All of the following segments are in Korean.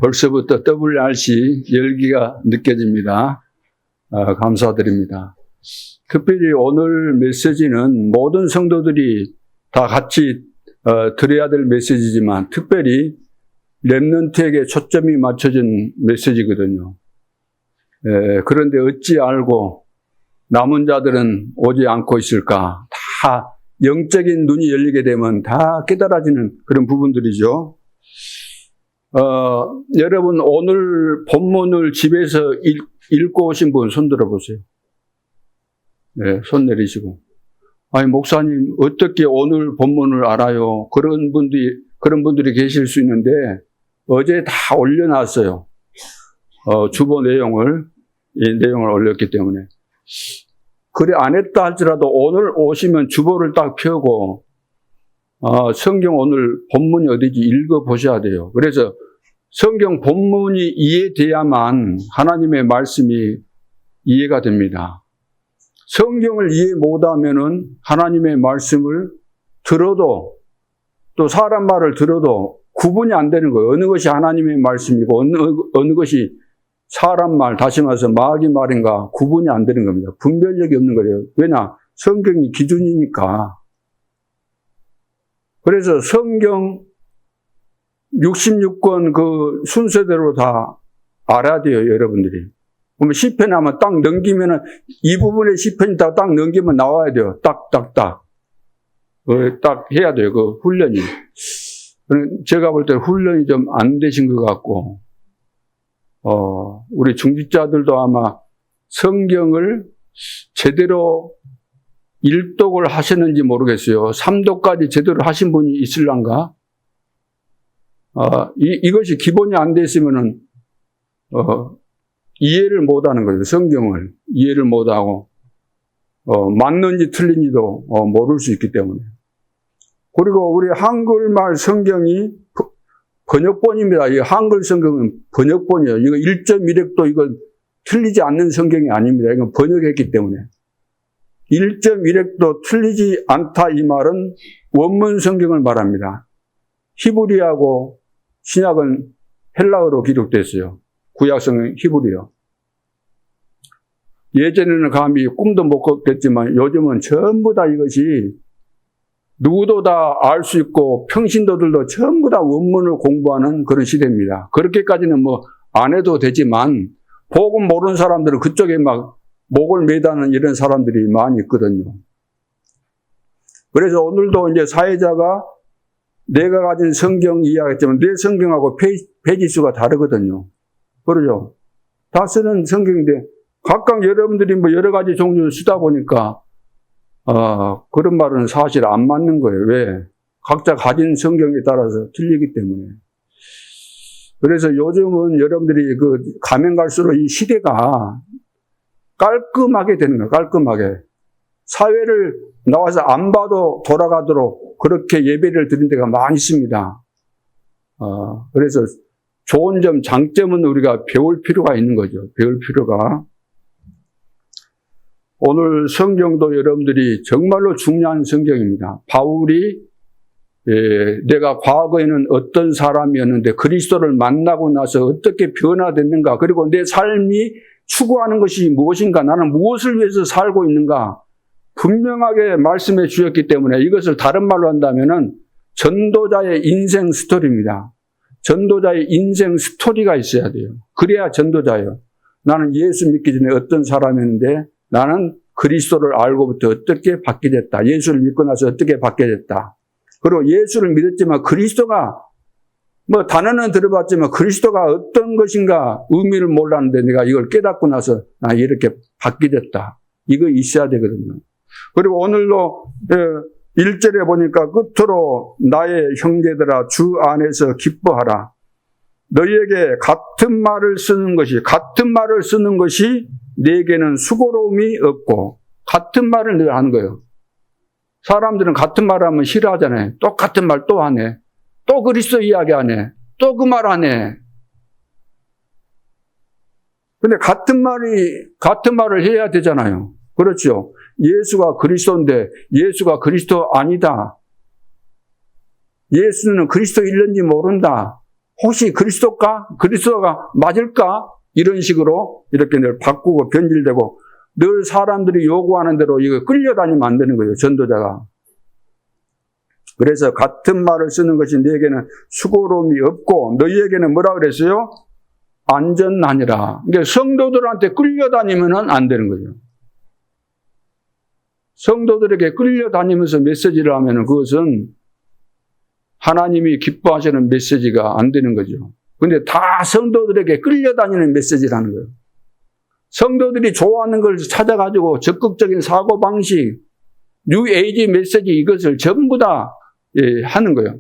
벌써부터 WRC 열기가 느껴집니다. 감사드립니다. 특별히 오늘 메시지는 모든 성도들이 다 같이 들어야 될 메시지지만 특별히 렘넌트에게 초점이 맞춰진 메시지거든요. 그런데 어찌 알고 남은 자들은 오지 않고 있을까? 다 영적인 눈이 열리게 되면 다 깨달아지는 그런 부분들이죠. 여러분 오늘 본문을 집에서 읽고 오신 분 손 들어보세요. 네, 손 내리시고. 아니 목사님 어떻게 오늘 본문을 알아요? 그런 분들이 계실 수 있는데 어제 다 올려놨어요. 주보 내용을 올렸기 때문에. 그래 안 했다 할지라도 오늘 오시면 주보를 딱 펴고 성경 오늘 본문이 어디지 읽어보셔야 돼요. 그래서 성경 본문이 이해돼야만 하나님의 말씀이 이해가 됩니다. 성경을 이해 못하면은 하나님의 말씀을 들어도 또 사람 말을 들어도 구분이 안 되는 거예요. 어느 것이 하나님의 말씀이고 어느 것이 사람 말, 다시 말해서 마귀 말인가 구분이 안 되는 겁니다. 분별력이 없는 거예요. 왜냐? 성경이 기준이니까. 그래서 성경 66권 그 순서대로 다 알아야 돼요, 여러분들이. 그러면 시편 하면 딱 넘기면은 이 부분에 시편이 딱 넘기면 나와야 돼요. 딱. 딱 해야 돼요, 그 훈련이. 제가 볼 때 훈련이 좀 안 되신 것 같고, 우리 중직자들도 아마 성경을 제대로 일독을 하셨는지 모르겠어요. 3독까지 제대로 하신 분이 있을란가? 이것이 기본이 안 됐으면은, 이해를 못 하는 거예요. 성경을 이해를 못 하고, 맞는지 틀린지도 모를 수 있기 때문에. 그리고 우리 한글말 성경이 번역본입니다. 이 한글 성경은 번역본이에요. 이거 1.1획도 이거 틀리지 않는 성경이 아닙니다. 이건 번역했기 때문에. 1.1획도 틀리지 않다 이 말은 원문 성경을 말합니다. 히브리하고 신약은 헬라어로 기록됐어요. 구약성은 히브리어. 예전에는 감히 꿈도 못 꿨겠지만 요즘은 전부 다 이것이 누구도 다 알 수 있고 평신도들도 전부 다 원문을 공부하는 그런 시대입니다. 그렇게까지는 뭐 안 해도 되지만 복음 모르는 사람들은 그쪽에 막 목을 매다는 이런 사람들이 많이 있거든요. 그래서 오늘도 이제 사회자가 내가 가진 성경 이야기했지만 내 성경하고 페이지 수가 다르거든요. 그러죠? 다 쓰는 성경인데 각각 여러분들이 뭐 여러 가지 종류를 쓰다 보니까 그런 말은 사실 안 맞는 거예요. 왜? 각자 가진 성경에 따라서 틀리기 때문에. 그래서 요즘은 여러분들이 가면 갈수록 이 시대가 깔끔하게 되는 거예요. 깔끔하게. 사회를 나와서 안 봐도 돌아가도록 그렇게 예배를 드린 데가 많이 있습니다. 그래서 좋은 점, 장점은 우리가 배울 필요가 있는 거죠. 배울 필요가. 오늘 성경도 여러분들이 정말로 중요한 성경입니다. 바울이 내가 과거에는 어떤 사람이었는데 그리스도를 만나고 나서 어떻게 변화됐는가, 그리고 내 삶이 추구하는 것이 무엇인가, 나는 무엇을 위해서 살고 있는가 분명하게 말씀해 주셨기 때문에 이것을 다른 말로 한다면은 전도자의 인생 스토리입니다. 전도자의 인생 스토리가 있어야 돼요. 그래야 전도자예요. 나는 예수 믿기 전에 어떤 사람이었는데 나는 그리스도를 알고부터 어떻게 받게 됐다. 예수를 믿고 나서 어떻게 받게 됐다. 그리고 예수를 믿었지만 그리스도가 뭐 단어는 들어봤지만 그리스도가 어떤 것인가 의미를 몰랐는데 내가 이걸 깨닫고 나서 나 이렇게 받게 됐다. 이거 있어야 되거든요. 그리고 오늘도 1절에 보니까 끝으로 나의 형제들아 주 안에서 기뻐하라. 너희에게 같은 말을 쓰는 것이 내게는 수고로움이 없고, 같은 말을 늘 하는 거예요. 사람들은 같은 말을 하면 싫어하잖아요. 똑같은 말 또 하네. 또 그리스도 이야기 하네. 또 그 말 하네. 근데 같은 말을 해야 되잖아요. 그렇죠. 예수가 그리스도인데 예수가 그리스도 아니다. 예수는 그리스도 일는지 모른다. 혹시 그리스도가 맞을까? 이런 식으로 이렇게 늘 바꾸고 변질되고 늘 사람들이 요구하는 대로 이거 끌려다니면 안 되는 거예요, 전도자가. 그래서 같은 말을 쓰는 것이 너에게는 수고로움이 없고 너희에게는 뭐라 그랬어요? 안전하니라. 그러니까 성도들한테 끌려다니면 안 되는 거죠. 성도들에게 끌려다니면서 메시지를 하면 그것은 하나님이 기뻐하시는 메시지가 안 되는 거죠. 근데 다 성도들에게 끌려다니는 메시지라는 거예요. 성도들이 좋아하는 걸 찾아가지고 적극적인 사고방식, 뉴에이지 메시지 이것을 전부 다 하는 거예요.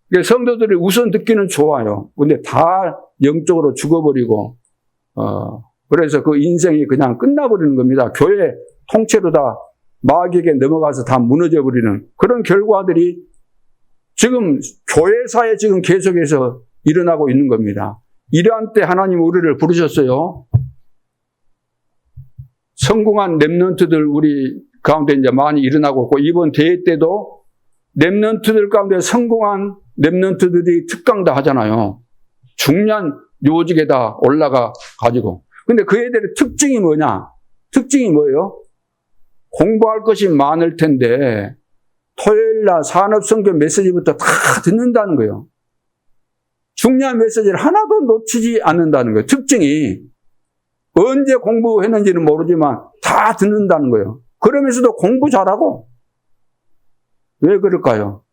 그러니까 성도들이 우선 듣기는 좋아요. 근데 다 영적으로 죽어버리고, 그래서 그 인생이 그냥 끝나버리는 겁니다. 교회 통째로 다 마귀에게 넘어가서 다 무너져버리는 그런 결과들이 지금 교회사에 지금 계속해서 일어나고 있는 겁니다. 이러한 때 하나님 우리를 부르셨어요. 성공한 렘넌트들 우리 가운데 이제 많이 일어나고 있고, 이번 대회 때도 렘넌트들 가운데 성공한 렘넌트들이 특강도 하잖아요. 중요한 요직에다 올라가 가지고. 근데 그 애들의 특징이 뭐냐? 특징이 뭐예요? 공부할 것이 많을 텐데 토요일날 산업성경 메시지부터 다 듣는다는 거예요. 중요한 메시지를 하나도 놓치지 않는다는 거예요. 특징이 언제 공부했는지는 모르지만 다 듣는다는 거예요. 그러면서도 공부 잘하고. 왜 그럴까요?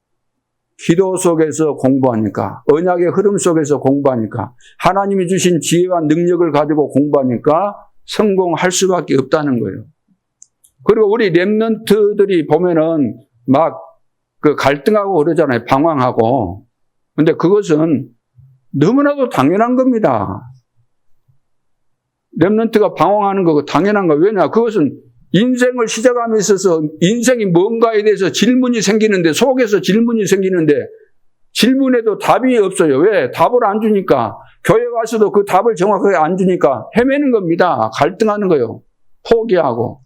기도 속에서 공부하니까, 언약의 흐름 속에서 공부하니까, 하나님이 주신 지혜와 능력을 가지고 공부하니까 성공할 수밖에 없다는 거예요. 그리고 우리 렘넌트들이 보면은 막 그 갈등하고 그러잖아요. 방황하고. 근데 그것은 너무나도 당연한 겁니다. 렘넌트가 방황하는 거 당연한 거. 왜냐? 그것은 인생을 시작함에 있어서 인생이 뭔가에 대해서 질문이 생기는데, 속에서 질문이 생기는데 질문에도 답이 없어요. 왜? 답을 안 주니까. 교회 와서도 그 답을 정확하게 안 주니까 헤매는 겁니다. 갈등하는 거예요. 포기하고.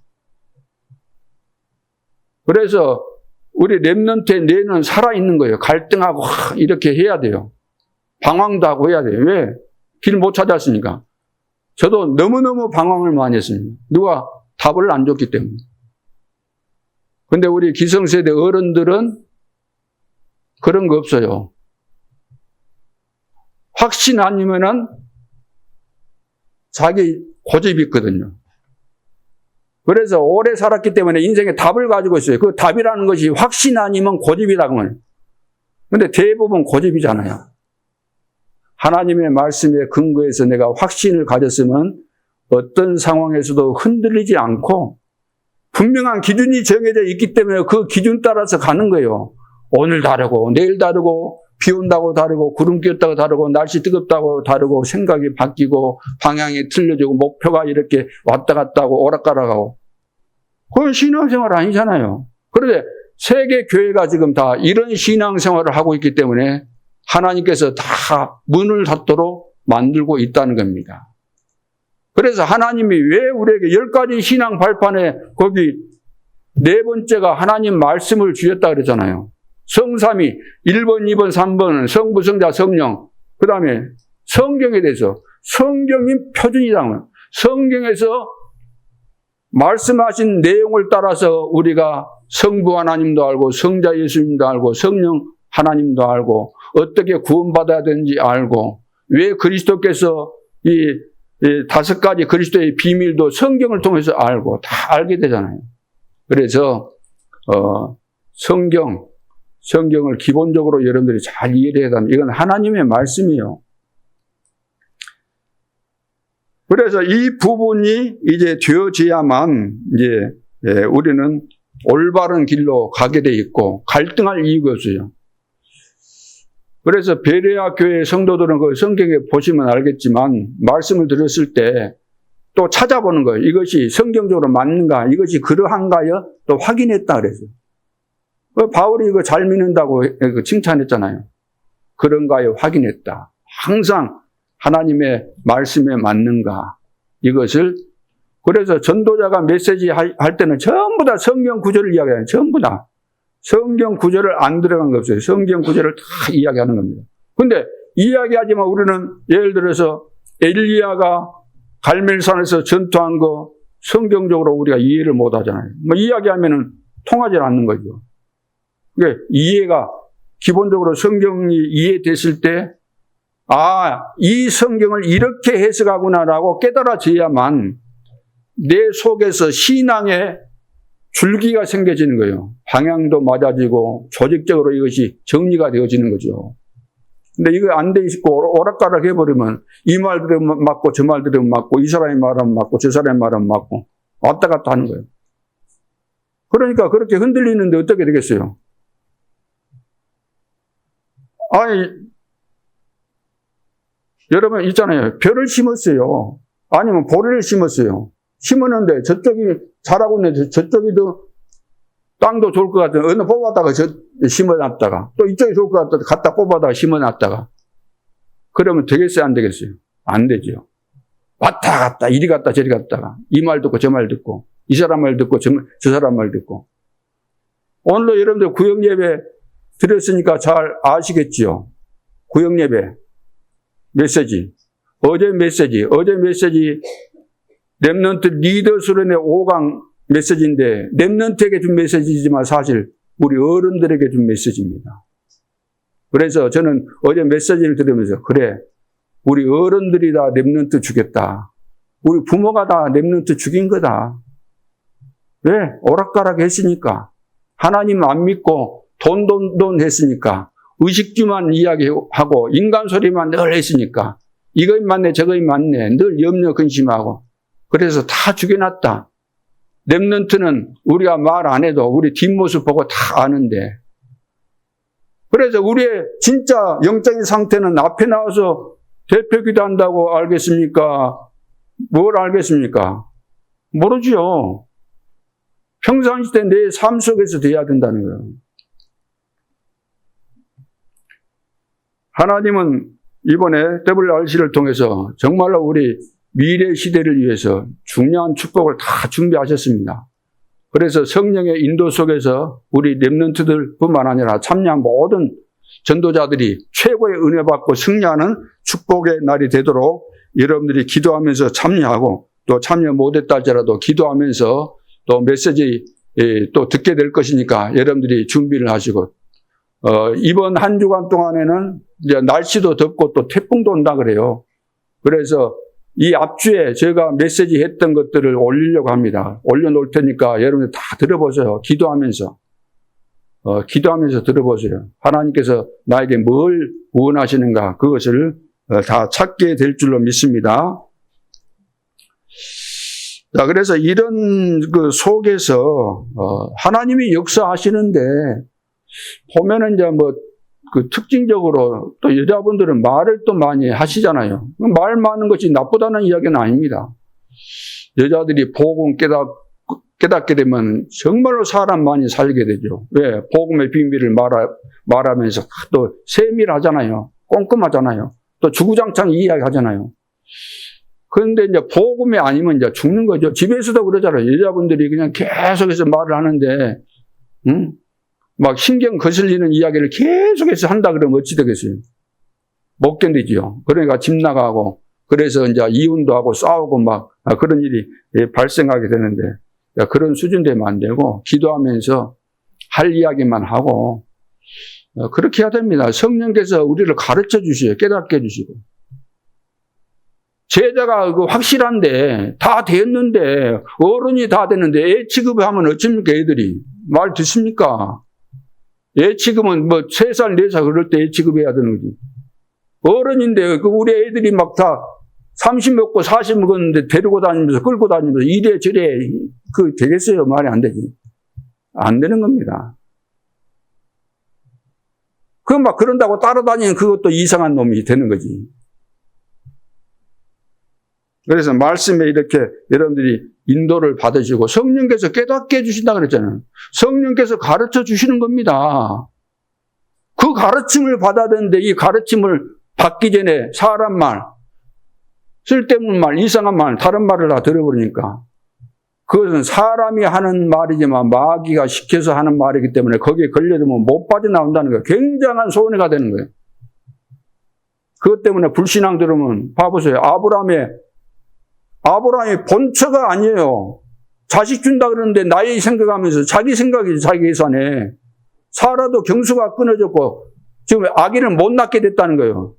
그래서 우리 렘넌트의 뇌는 살아있는 거예요. 갈등하고 이렇게 해야 돼요. 방황도 하고 해야 돼요. 왜? 길 못 찾았으니까. 저도 너무너무 방황을 많이 했습니다. 누가 답을 안 줬기 때문에. 근데 우리 기성세대 어른들은 그런 거 없어요. 확신 아니면은 자기 고집이 있거든요. 그래서 오래 살았기 때문에 인생에 답을 가지고 있어요. 그 답이라는 것이 확신 아니면 고집이다 그러면. 근데 대부분 고집이잖아요. 하나님의 말씀에 근거해서 내가 확신을 가졌으면 어떤 상황에서도 흔들리지 않고 분명한 기준이 정해져 있기 때문에 그 기준 따라서 가는 거예요. 오늘 다르고 내일 다르고 비 온다고 다르고 구름 끼었다고 다르고 날씨 뜨겁다고 다르고 생각이 바뀌고 방향이 틀려지고 목표가 이렇게 왔다 갔다 하고 오락가락하고. 그건 신앙생활 아니잖아요. 그런데 세계 교회가 지금 다 이런 신앙생활을 하고 있기 때문에 하나님께서 다 문을 닫도록 만들고 있다는 겁니다. 그래서 하나님이 왜 우리에게 10가지 신앙 발판에 거기 네 번째가 하나님 말씀을 주셨다 그랬잖아요. 성삼위 1번, 2번, 3번은 성부, 성자, 성령. 그 다음에 성경에 대해서 성경이 표준이다. 성경에서 말씀하신 내용을 따라서 우리가 성부 하나님도 알고 성자 예수님도 알고 성령 하나님도 알고 어떻게 구원받아야 되는지 알고 왜 그리스도께서 이 5가지 그리스도의 비밀도 성경을 통해서 알고 다 알게 되잖아요. 그래서 성경을 기본적으로 여러분들이 잘 이해를 해야 합니다. 이건 하나님의 말씀이에요. 그래서 이 부분이 이제 되어져야만 이제 우리는 올바른 길로 가게 돼 있고 갈등할 이유가 없어요. 그래서 베레아 교회 성도들은 그 성경에 보시면 알겠지만 말씀을 들었을 때 또 찾아보는 거예요. 이것이 성경적으로 맞는가? 이것이 그러한가요? 또 확인했다 그랬어요. 바울이 이거 잘 믿는다고 칭찬했잖아요. 그런가요? 확인했다. 항상 하나님의 말씀에 맞는가? 이것을. 그래서 전도자가 메시지 할 때는 전부 다 성경 구절을 이야기해요. 전부 다. 성경 구절을 안 들어간 거 없어요. 성경 구절을 다 이야기하는 겁니다. 근데 이야기하지만 우리는 예를 들어서 엘리야가 갈멜산에서 전투한 거 성경적으로 우리가 이해를 못 하잖아요. 뭐 이야기하면은 통하지 않는 거죠. 그러니까 이해가 기본적으로 성경이 이해됐을 때, 아, 이 성경을 이렇게 해석하구나라고 깨달아져야만 내 속에서 신앙의 줄기가 생겨지는 거예요. 방향도 맞아지고 조직적으로 이것이 정리가 되어지는 거죠. 근데 이거 안 돼 있고 오락가락 해버리면 이 말 들으면 맞고 저 말 들으면 맞고 이 사람의 말은 맞고 저 사람의 말은 맞고 왔다 갔다 하는 거예요. 그러니까 그렇게 흔들리는데 어떻게 되겠어요? 아니, 여러분 있잖아요. 벼를 심었어요. 아니면 보리를 심었어요. 심었는데 저쪽이 자라고 있는데 저쪽이 더 땅도 좋을 것 같은 어느 뽑았다가 심어놨다가 또 이쪽이 좋을 것 같다 갖다 뽑아다가 심어놨다가 그러면 되겠어요? 안 되겠어요? 안 되죠. 왔다 갔다 이리 갔다 저리 갔다가 이 말 듣고 저 말 듣고 이 사람 말 듣고 저 사람 말 듣고 오늘도 여러분들 구역예배 드렸으니까 잘 아시겠지요? 구역예배 메시지 어제 메시지 렘넌트 리더 수련의 5강 메시지인데 렘넌트에게 준 메시지지만 사실 우리 어른들에게 준 메시지입니다. 그래서 저는 어제 메시지를 들으면서 그래 우리 어른들이 다 렘넌트 주겠다. 우리 부모가 다 렘넌트 죽인 거다. 왜? 오락가락 했으니까. 하나님 안 믿고 돈 했으니까. 의식주만 이야기하고 인간 소리만 늘 했으니까. 이거 맞네 저거 맞네 늘 염려 근심하고. 그래서 다 죽여놨다. 렘넌트는 우리가 말 안 해도 우리 뒷모습 보고 다 아는데. 그래서 우리의 진짜 영적인 상태는 앞에 나와서 대표 기도한다고 알겠습니까? 뭘 알겠습니까? 모르죠. 평상시때 내 삶 속에서 돼야 된다는 거예요. 하나님은 이번에 WRC를 통해서 정말로 우리 미래 시대를 위해서 중요한 축복을 다 준비하셨습니다. 그래서 성령의 인도 속에서 우리 렘넌트들 뿐만 아니라 참여한 모든 전도자들이 최고의 은혜 받고 승리하는 축복의 날이 되도록 여러분들이 기도하면서 참여하고 또 참여 못했다 할지라도 기도하면서 또 메시지 또 듣게 될 것이니까 여러분들이 준비를 하시고 이번 한 주간 동안에는 이제 날씨도 덥고 또 태풍도 온다 그래요. 그래서 이 앞주에 제가 메시지 했던 것들을 올리려고 합니다. 올려놓을 테니까 여러분들 다 들어보세요. 기도하면서 들어보세요. 하나님께서 나에게 뭘 원하시는가 그것을 다 찾게 될 줄로 믿습니다. 자, 그래서 이런 그 속에서 하나님이 역사하시는데 보면은 이제 뭐 그 특징적으로 또 여자분들은 말을 또 많이 하시잖아요. 말 많은 것이 나쁘다는 이야기는 아닙니다. 여자들이 복음 깨닫게 되면 정말로 사람 많이 살게 되죠. 왜? 복음의 비밀을 말하면서 또 세밀하잖아요. 꼼꼼하잖아요. 또 주구장창 이야기하잖아요. 그런데 이제 복음이 아니면 이제 죽는 거죠. 집에서도 그러잖아요. 여자분들이 그냥 계속해서 말을 하는데, 막 신경 거슬리는 이야기를 계속해서 한다 그러면 어찌 되겠어요? 못 견디죠. 그러니까 집 나가고, 그래서 이제 이혼도 하고 싸우고 막 그런 일이 발생하게 되는데, 그런 수준 되면 안 되고, 기도하면서 할 이야기만 하고, 그렇게 해야 됩니다. 성령께서 우리를 가르쳐 주시고, 깨닫게 해주시고. 제자가 확실한데, 다 됐는데, 어른이 다 됐는데, 애 취급하면 어쩝니까, 애들이? 말 듣습니까? 애 취급은 뭐 3살, 4살 그럴 때 애 취급해야 되는 거지. 어른인데, 우리 애들이 막 다 30 먹고 40 먹었는데 데리고 다니면서 끌고 다니면서 이래 저래, 되겠어요? 말이 안 되지. 안 되는 겁니다. 막 그런다고 따라다니는 그것도 이상한 놈이 되는 거지. 그래서 말씀에 이렇게 여러분들이 인도를 받으시고 성령께서 깨닫게 해주신다 그랬잖아요. 성령께서 가르쳐 주시는 겁니다. 그 가르침을 받아야 되는데 이 가르침을 받기 전에 사람 말, 쓸데없는 말, 이상한 말, 다른 말을 다 들어버리니까 그것은 사람이 하는 말이지만 마귀가 시켜서 하는 말이기 때문에 거기에 걸려들면 못 빠져나온다는 거예요. 굉장한 손해가 되는 거예요. 그것 때문에 불신앙 들으면 봐보세요. 아브라함이 본처가 아니에요. 자식 준다 그러는데 나이 생각하면서 자기 생각이 자기 계산에 사라도 경수가 끊어졌고 지금 아기를 못 낳게 됐다는 거예요.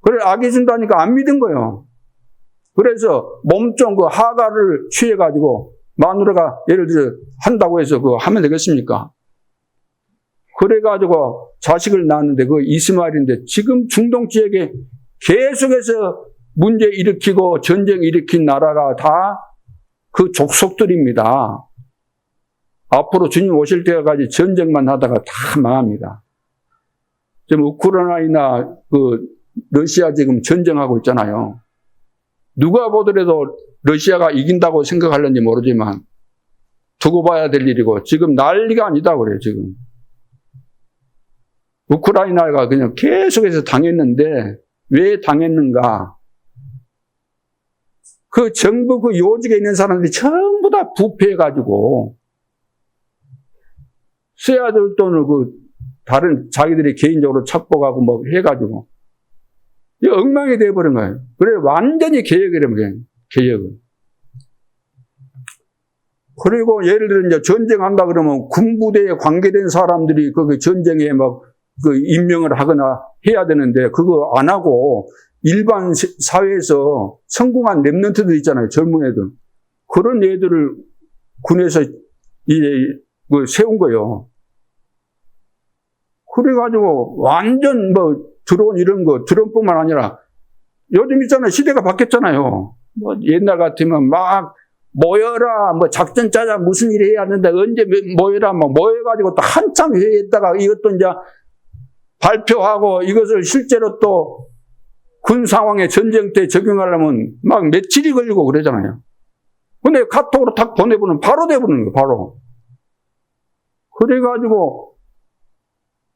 그래 아기 준다니까 안 믿은 거예요. 그래서 몸종 그 하가를 취해가지고 마누라가 예를 들어 한다고 해서 그거 하면 되겠습니까? 그래가지고 자식을 낳았는데 그 이스마엘인데 지금 중동 지역에 계속해서 문제 일으키고 전쟁 일으킨 나라가 다 그 족속들입니다. 앞으로 주님 오실 때까지 전쟁만 하다가 다 망합니다. 지금 우크라이나 그 러시아 지금 전쟁하고 있잖아요. 누가 보더라도 러시아가 이긴다고 생각하는지 모르지만 두고 봐야 될 일이고 지금 난리가 아니다 그래요. 지금 우크라이나가 그냥 계속해서 당했는데 왜 당했는가? 그 정부 그 요직에 있는 사람들이 전부 다 부패해가지고 쇠아들 돈을 그 다른 자기들이 개인적으로 착복하고 뭐 해가지고 엉망이 돼버린 거예요. 그래 완전히 개혁이라면 그냥 개혁을. 그리고 예를 들어 이제 전쟁한다 그러면 군부대에 관계된 사람들이 그 전쟁에 막 그 임명을 하거나 해야 되는데 그거 안 하고 일반 사회에서 성공한 랩런트들 있잖아요. 젊은 애들. 그런 애들을 군에서 이제 세운 거예요. 그래가지고 완전 뭐 드론 이런 거, 드론뿐만 아니라 요즘 있잖아요. 시대가 바뀌었잖아요. 뭐 옛날 같으면 막 모여라, 뭐 작전 짜자 무슨 일 해야 하는데 언제 모여라, 뭐 모여가지고 또 한참 회의했다가 이것도 이제 발표하고 이것을 실제로 또 군 상황에 전쟁 때 적용하려면 막 며칠이 걸리고 그러잖아요. 근데 카톡으로 탁 보내보면 바로 돼버리는 거예요, 바로. 그래가지고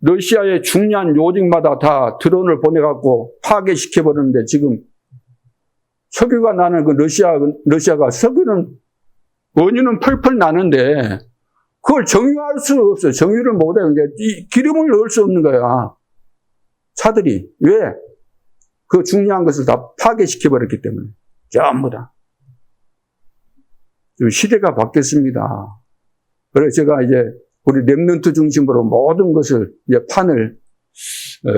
러시아의 중요한 요직마다 다 드론을 보내갖고 파괴시켜버리는데 지금 석유가 나는 그 러시아가 석유는, 원유는 펄펄 나는데 그걸 정유할 수 없어요. 정유를 못해. 기름을 넣을 수 없는 거야. 차들이. 왜? 그 중요한 것을 다 파괴시켜버렸기 때문에. 전부 다. 지금 시대가 바뀌었습니다. 그래서 제가 이제 우리 랩런트 중심으로 모든 것을 이제 판을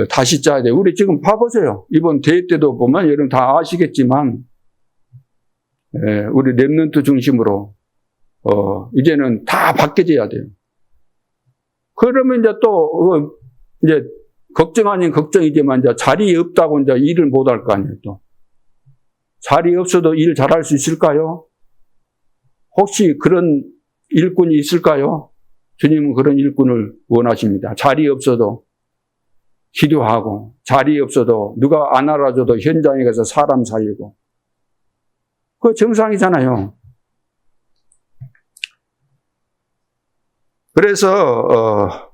다시 짜야 돼요. 우리 지금 봐보세요. 이번 대회 때도 보면 여러분 다 아시겠지만 우리 랩런트 중심으로 이제는 다 바뀌어져야 돼요. 그러면 이제 또 이제 걱정 아닌 걱정이지만 이제 자리 없다고 이제 일을 못 할 거 아니에요. 또 자리 없어도 일 잘할 수 있을까요? 혹시 그런 일꾼이 있을까요? 주님은 그런 일꾼을 원하십니다. 자리 없어도 기도하고 자리 없어도 누가 안 알아줘도 현장에 가서 사람 살리고 그거 정상이잖아요. 그래서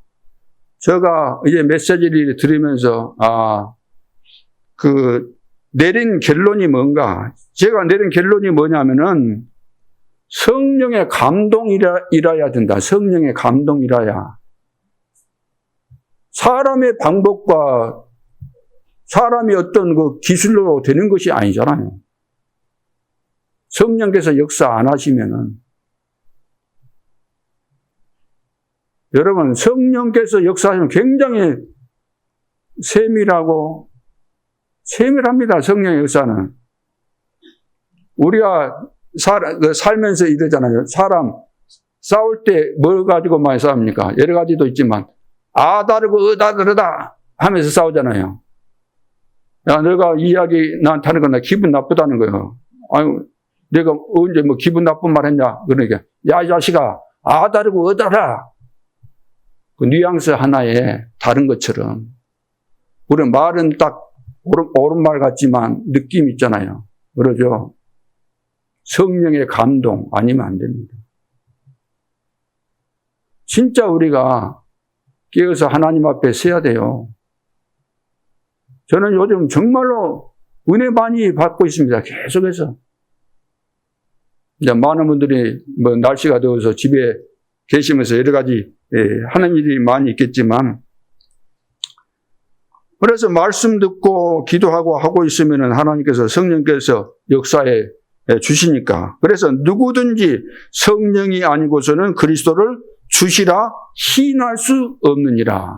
제가 이제 메시지를 들으면서 내린 결론이 뭔가? 제가 내린 결론이 뭐냐면은 성령의 감동이라야 된다. 성령의 감동이라야. 사람의 방법과 사람이 어떤 그 기술로 되는 것이 아니잖아요. 성령께서 역사 안 하시면은 여러분 성령께서 역사하시면 굉장히 세밀합니다. 성령의 역사는. 우리가 살면서 이러잖아요. 사람 싸울 때 뭘 가지고 많이 싸웁니까? 여러 가지도 있지만 다르고 다르다 하면서 싸우잖아요. 야, 너가 이 이야기 나한테 하는 건 나 기분 나쁘다는 거예요. 아유, 내가 언제 뭐 기분 나쁜 말 했냐? 그러니까 야, 이 자식아, 다르고 다르다. 그 뉘앙스 하나에 다른 것처럼 우리 말은 딱 옳은 말 같지만 느낌 있잖아요. 그러죠? 성령의 감동 아니면 안 됩니다. 진짜 우리가 깨어서 하나님 앞에 서야 돼요. 저는 요즘 정말로 은혜 많이 받고 있습니다. 계속해서. 이제 많은 분들이 뭐 날씨가 더워서 집에 계시면서 여러 가지 하는 일이 많이 있겠지만 그래서 말씀 듣고 기도하고 하고 있으면 하나님께서 성령께서 역사해 주시니까. 그래서 누구든지 성령이 아니고서는 그리스도를 주시라 시인할 수 없느니라.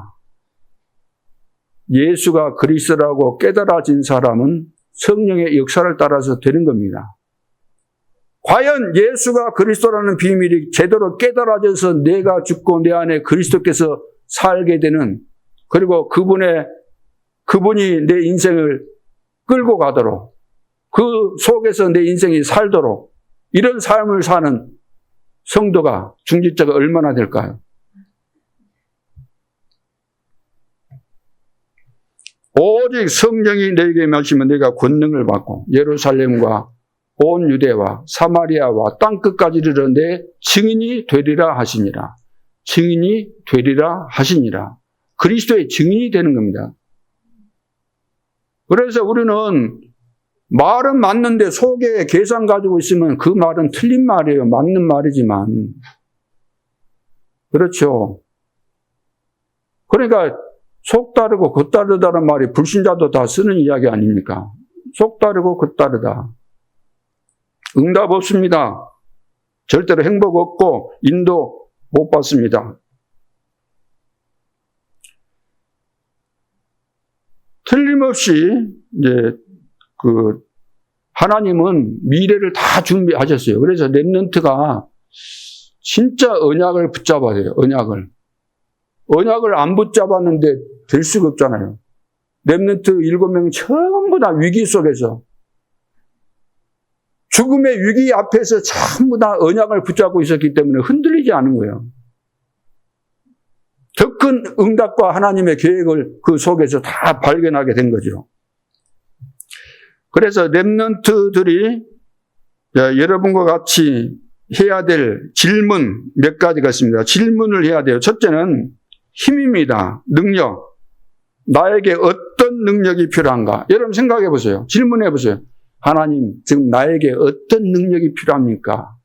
예수가 그리스도라고 깨달아진 사람은 성령의 역사를 따라서 되는 겁니다. 과연 예수가 그리스도라는 비밀이 제대로 깨달아져서 내가 죽고 내 안에 그리스도께서 살게 되는, 그리고 그분이 내 인생을 끌고 가도록, 그 속에서 내 인생이 살도록 이런 삶을 사는 성도가, 중직자가 얼마나 될까요? 오직 성령이 내게 임하시면 내가 권능을 받고 예루살렘과 온 유대와 사마리아와 땅끝까지 이르러 내 증인이 되리라 하시니라. 증인이 되리라 하시니라. 그리스도의 증인이 되는 겁니다. 그래서 우리는 말은 맞는데 속에 계산 가지고 있으면 그 말은 틀린 말이에요. 맞는 말이지만. 그렇죠. 그러니까 속 다르고 겉 다르다는 말이 불신자도 다 쓰는 이야기 아닙니까? 속 다르고 겉 다르다. 응답 없습니다. 절대로 행복 없고 인도 못 받습니다. 틀림없이 이제 하나님은 미래를 다 준비하셨어요. 그래서 렘넌트가 진짜 언약을 붙잡아야 돼요. 언약을 안 붙잡았는데 될 수가 없잖아요. 렘넌트 7명이 전부 다 위기 속에서, 죽음의 위기 앞에서 전부 다 언약을 붙잡고 있었기 때문에 흔들리지 않은 거예요. 더 큰 응답과 하나님의 계획을 그 속에서 다 발견하게 된 거죠. 그래서 렘넌트들이 여러분과 같이 해야 될 질문 몇 가지가 있습니다. 질문을 해야 돼요. 첫째는 힘입니다. 능력. 나에게 어떤 능력이 필요한가? 여러분 생각해 보세요. 질문해 보세요. 하나님, 지금 나에게 어떤 능력이 필요합니까?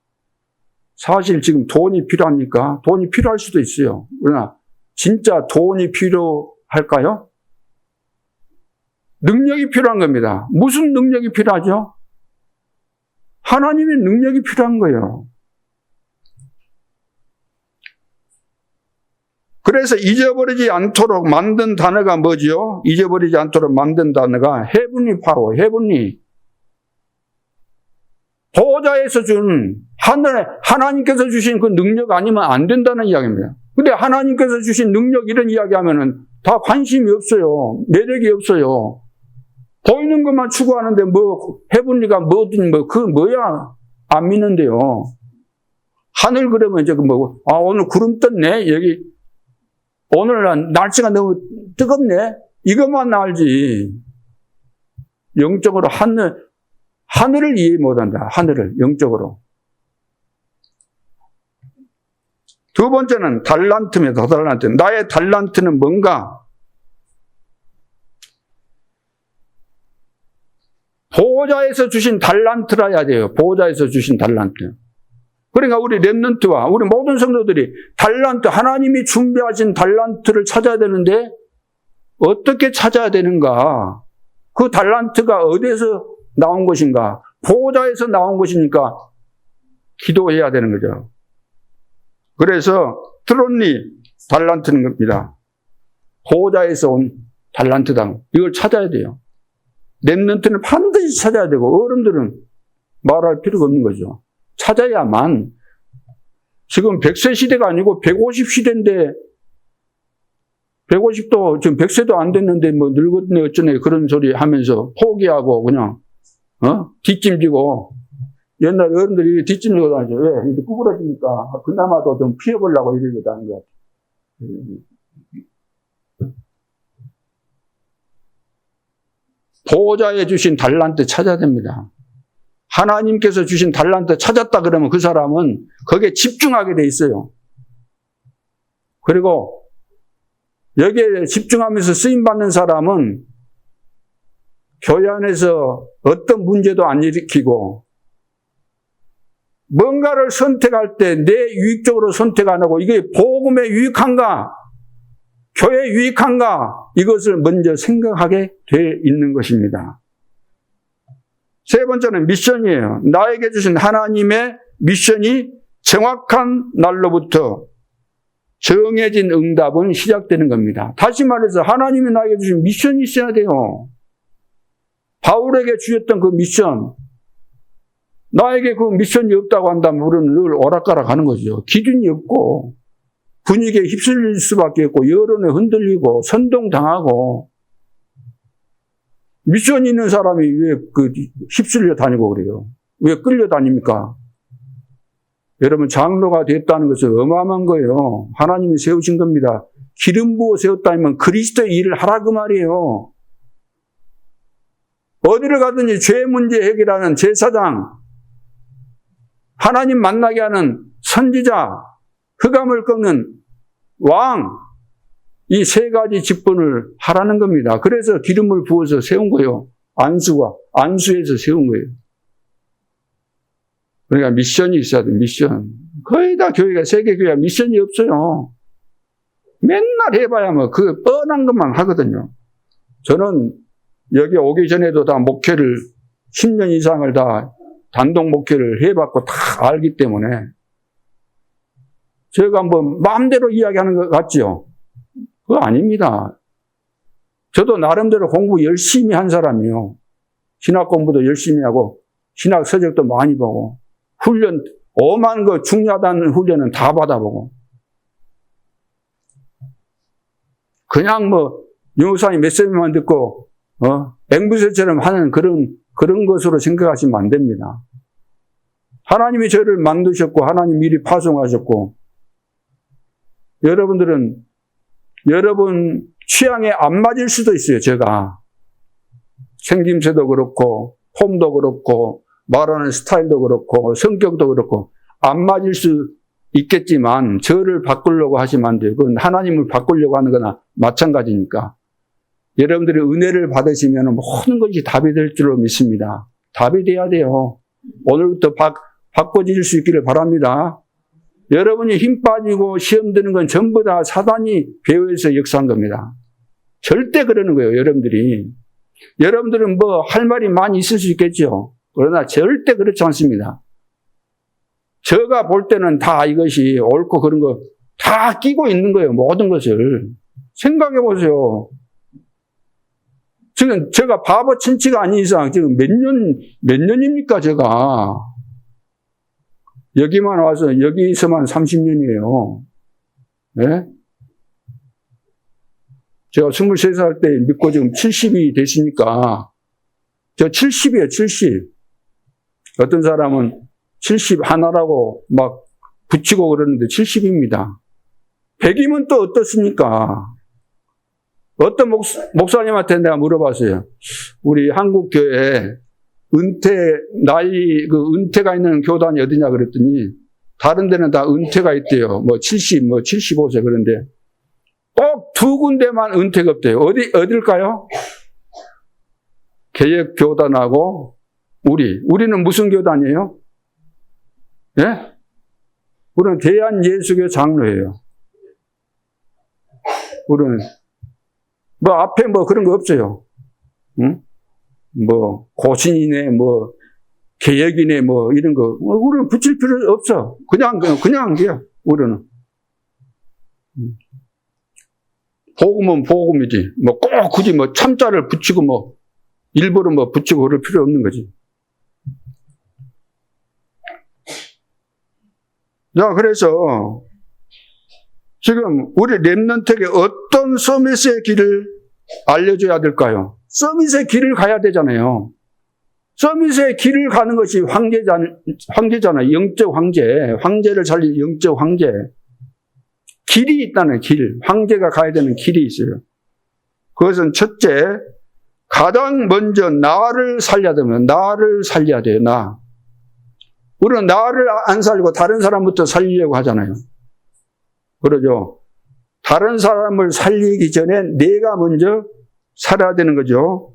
사실 지금 돈이 필요합니까? 돈이 필요할 수도 있어요. 그러나 진짜 돈이 필요할까요? 능력이 필요한 겁니다. 무슨 능력이 필요하죠? 하나님의 능력이 필요한 거예요. 그래서 잊어버리지 않도록 만든 단어가 뭐죠? 잊어버리지 않도록 만든 단어가 heavenly power, heavenly. 보호자에서 준 하나님께서 주신 그 능력 아니면 안 된다는 이야기입니다. 근데 하나님께서 주신 능력 이런 이야기하면은 다 관심이 없어요. 매력이 없어요. 보이는 것만 추구하는데 heavenly가 뭐든 그건 뭐야? 안 믿는데요. 하늘 그러면 이제 오늘 구름 떴네. 여기 오늘 날씨가 너무 뜨겁네. 이것만 알지. 영적으로 하늘을 이해 못한다. 하늘을 영적으로. 두 번째는 달란트입니다. 달란트. 나의 달란트는 뭔가? 보호자에서 주신 달란트라 해야 돼요. 보호자에서 주신 달란트. 그러니까 우리 렘넌트와 우리 모든 성도들이 달란트, 하나님이 준비하신 달란트를 찾아야 되는데 어떻게 찾아야 되는가? 그 달란트가 어디에서 나온 것인가? 보호자에서 나온 것이니까 기도해야 되는 거죠. 그래서 트론리 달란트는 겁니다. 보호자에서 온 달란트다. 이걸 찾아야 돼요. 렘넌트는 반드시 찾아야 되고 어른들은 말할 필요가 없는 거죠. 찾아야만. 지금 100세 시대가 아니고 150 시대인데 150도 지금 100세도 안 됐는데 늙었네 어쩌네 그런 소리 하면서 포기하고 그냥 뒷짐지고 옛날 어른들이 뒷짐지고 다니죠. 왜? 이렇게 구부러지니까 그나마도 좀 피해보려고 이러게 다는 것 같아요. 보호자에 주신 달란트 찾아야 됩니다. 하나님께서 주신 달란트 찾았다 그러면 그 사람은 거기에 집중하게 돼 있어요. 그리고 여기에 집중하면서 쓰임받는 사람은 교회 안에서 어떤 문제도 안 일으키고 뭔가를 선택할 때 내 유익적으로 선택 안 하고 이게 복음에 유익한가? 교회에 유익한가? 이것을 먼저 생각하게 돼 있는 것입니다. 세 번째는 미션이에요. 나에게 주신 하나님의 미션이 정확한 날로부터 정해진 응답은 시작되는 겁니다. 다시 말해서 하나님이 나에게 주신 미션이 있어야 돼요. 바울에게 주셨던 그 미션, 나에게 그 미션이 없다고 한다면 우리는 늘 오락가락 하는 거죠. 기준이 없고 분위기에 휩쓸릴 수밖에 없고 여론에 흔들리고 선동당하고 미션 있는 사람이 왜 휩쓸려 다니고 그래요? 왜 끌려다닙니까? 여러분, 장로가 됐다는 것은 어마어마한 거예요. 하나님이 세우신 겁니다. 기름 부어 세웠다면 그리스도의 일을 하라 그 말이에요. 어디를 가든지 죄 문제 해결하는 제사장, 하나님 만나게 하는 선지자, 흑암을 꺾는 왕, 이 세 가지 직분을 하라는 겁니다. 그래서 기름을 부어서 세운 거예요. 안수에서 세운 거예요. 그러니까 미션이 있어야 돼요. 미션. 거의 다 교회가, 세계교회가 미션이 없어요. 맨날 해봐야 뭐 그 뻔한 것만 하거든요. 저는 여기 오기 전에도 다 목회를 10년 이상을 다 단독 목회를 해봤고 다 알기 때문에 제가 뭐 마음대로 이야기하는 것 같죠? 그거 아닙니다. 저도 나름대로 공부 열심히 한 사람이요. 신학 공부도 열심히 하고 신학 서적도 많이 보고 훈련, 오만 거 중요하다는 훈련은 다 받아보고 그냥 뭐 유목사님 메시지만 듣고 앵무새처럼 하는 그런 것으로 생각하시면 안 됩니다. 하나님이 저를 만드셨고 하나님 미리 파송하셨고 여러분들은 여러분 취향에 안 맞을 수도 있어요. 제가 생김새도 그렇고 폼도 그렇고 말하는 스타일도 그렇고 성격도 그렇고 안 맞을 수 있겠지만 저를 바꾸려고 하시면 안 돼요. 그건 하나님을 바꾸려고 하는 거나 마찬가지니까. 여러분들이 은혜를 받으시면 모든 것이 답이 될 줄로 믿습니다. 답이 돼야 돼요. 오늘부터 바꿔질 수 있기를 바랍니다. 여러분이 힘 빠지고 시험 드는 건 전부 다 사단이 배후에서 역사한 겁니다. 절대 그러는 거예요, 여러분들이. 여러분들은 뭐 할 말이 많이 있을 수 있겠죠. 그러나 절대 그렇지 않습니다. 제가 볼 때는 다 이것이 옳고 그런 거 다 끼고 있는 거예요, 모든 것을. 생각해 보세요. 지금 제가 바보 친치가 아닌 이상 지금 몇 년입니까, 제가. 여기만 와서, 여기서만 30년이에요. 네? 제가 23살 때 믿고 지금 70이 됐으니까, 저 70이에요, 70. 어떤 사람은 70 하나라고 막 붙이고 그러는데 70입니다. 100이면 또 어떻습니까? 어떤 목사님한테 내가 물어봤어요. 우리 한국교회 은퇴가 있는 교단이 어디냐 그랬더니 다른 데는 다 은퇴가 있대요. 뭐 70, 뭐 75세 그런데 꼭 두 군데만 은퇴가 없대요. 어딜까요? 개혁교단하고 우리는 무슨 교단이에요? 예? 우리는 대한예수교 장로예요. 우리는 뭐 앞에 뭐 그런 거 없어요. 응? 뭐 고신이네, 뭐 개혁이네, 뭐 이런 거 우리는 붙일 필요 없어. 그냥 그냥 우리는 복음은 복음이지. 뭐 꼭 굳이 뭐 참자를 붙이고 뭐 일부러 뭐 붙이고 그럴 필요 없는 거지. 자, 그래서 지금 우리 렘넌트에게 어떤 서밋의 길을 알려줘야 될까요? 서밋의 길을 가야 되잖아요. 서밋의 길을 가는 것이 황제잖아요. 영적 황제. 황제를 살릴 영적 황제. 길이 있다는 길. 황제가 가야 되는 길이 있어요. 그것은 첫째, 가장 먼저 나를 살려야 되면 나를 살려야 돼요. 나. 우리는 나를 안 살리고 다른 사람부터 살리려고 하잖아요. 그러죠. 다른 사람을 살리기 전에 내가 먼저 살아야 되는 거죠.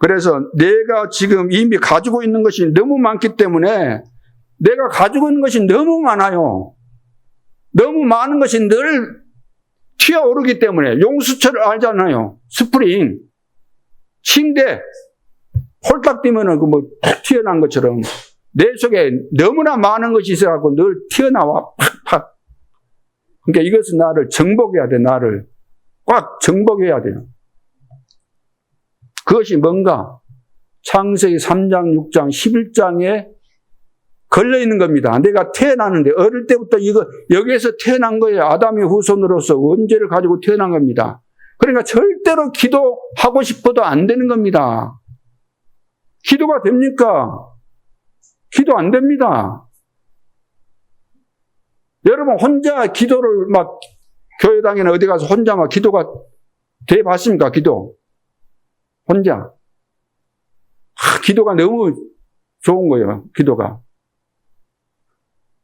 그래서 내가 지금 이미 가지고 있는 것이 너무 많기 때문에 내가 가지고 있는 것이 너무 많아요. 너무 많은 것이 늘 튀어오르기 때문에 용수철을 알잖아요. 스프링. 침대. 홀딱 뛰면은 그 뭐 튀어나온 것처럼 내 속에 너무나 많은 것이 있어갖고 늘 튀어나와 팍팍. 그러니까 이것은 나를 정복해야 돼. 나를 꽉 정복해야 돼요. 그것이 뭔가? 창세기 3장, 6장, 11장에 걸려있는 겁니다. 내가 태어나는데 어릴 때부터 여기에서 태어난 거예요. 아담의 후손으로서 원죄를 가지고 태어난 겁니다. 그러니까 절대로 기도하고 싶어도 안 되는 겁니다. 기도가 됩니까? 기도 안 됩니다. 여러분 혼자 기도를 막 교회당이나 어디 가서 혼자 막 기도가 돼 봤습니까? 기도. 혼자. 기도가 너무 좋은 거예요. 기도가.